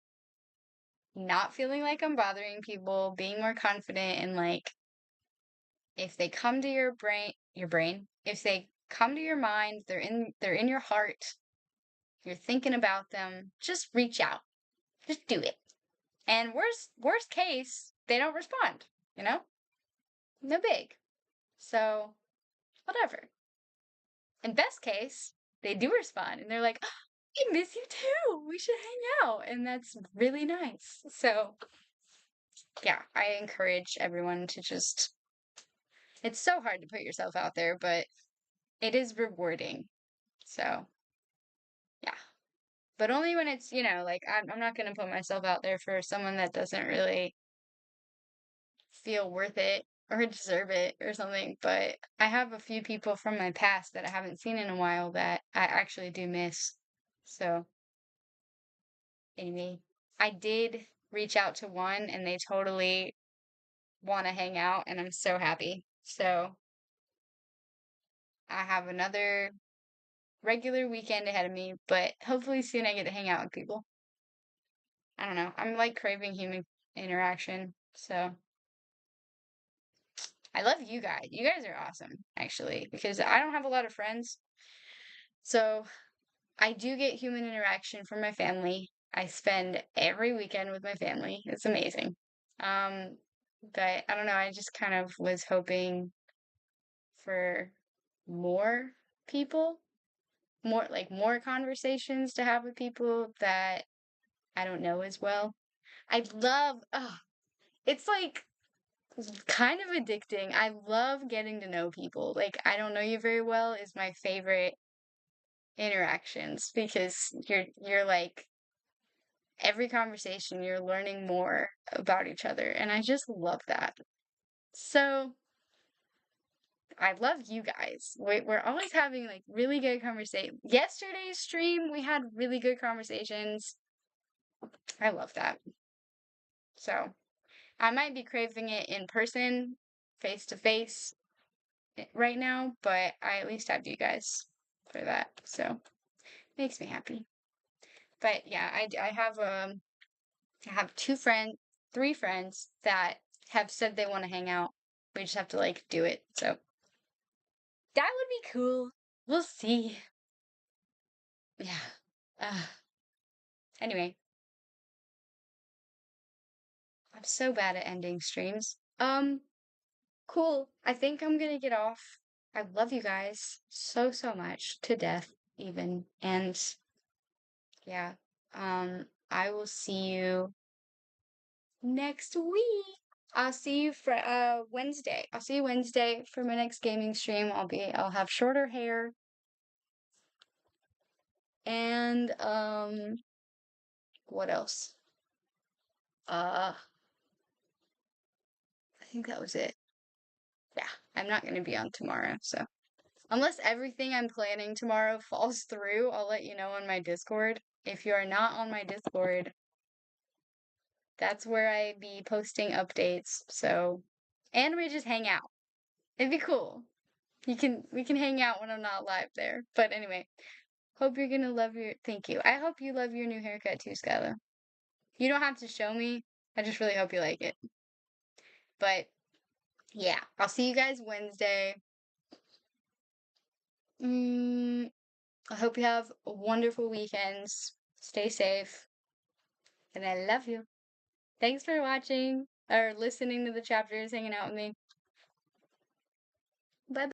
not feeling like I'm bothering people, being more confident and like if they come to your brain, if they come to your mind, they're in your heart, you're thinking about them, just reach out. Just do it. And worst case, they don't respond, you know? No big. So, whatever. In best case, they do respond and they're like, oh, I miss you too. We should hang out. And that's really nice. So, yeah, I encourage everyone to just, it's so hard to put yourself out there, but it is rewarding. So, yeah. But only when it's, like, I'm not going to put myself out there for someone that doesn't really feel worth it or deserve it or something. But I have a few people from my past that I haven't seen in a while that I actually do miss. So, anyway, I did reach out to one and they totally want to hang out, and I'm so happy. So, I have another regular weekend ahead of me, but hopefully soon I get to hang out with people. I don't know. I'm like craving human interaction. So I love you guys. You guys are awesome, actually, because I don't have a lot of friends. So I do get human interaction from my family. I spend every weekend with my family. It's amazing. Um, but I don't know. I just kind of was hoping for more people, more conversations to have with people that I don't know as well. I love, it's like kind of addicting. I love getting to know people. Like, I don't know you very well is my favorite interactions because you're like every conversation you're learning more about each other and I just love that. So, I love you guys. We're always having like really good conversations. Yesterday's stream we had really good conversations. I love that. So, I might be craving it in person, face to face right now, but I at least have you guys for that. So, makes me happy. But yeah, I have 3 friends that have said they want to hang out. We just have to like do it. So, That would be cool. We'll see. Yeah. Anyway, I'm so bad at ending streams. Cool. I think I'm gonna get off. I love you guys so, so much. To death, even. And yeah. I will see you next week. I'll see you for Wednesday. I'll see you Wednesday for my next gaming stream. I'll have shorter hair. And what else? I think that was it. Yeah, I'm not gonna be on tomorrow, so unless everything I'm planning tomorrow falls through, I'll let you know on my Discord. If you are not on my Discord, that's where I be posting updates. So, and we just hang out. It'd be cool. We can hang out when I'm not live there. But anyway, hope you're gonna love your thank you. I hope you love your new haircut too, Skyla. You don't have to show me. I just really hope you like it. But yeah, I'll see you guys Wednesday. I hope you have wonderful weekends. Stay safe. And I love you. Thanks for watching or listening to the chapters, hanging out with me.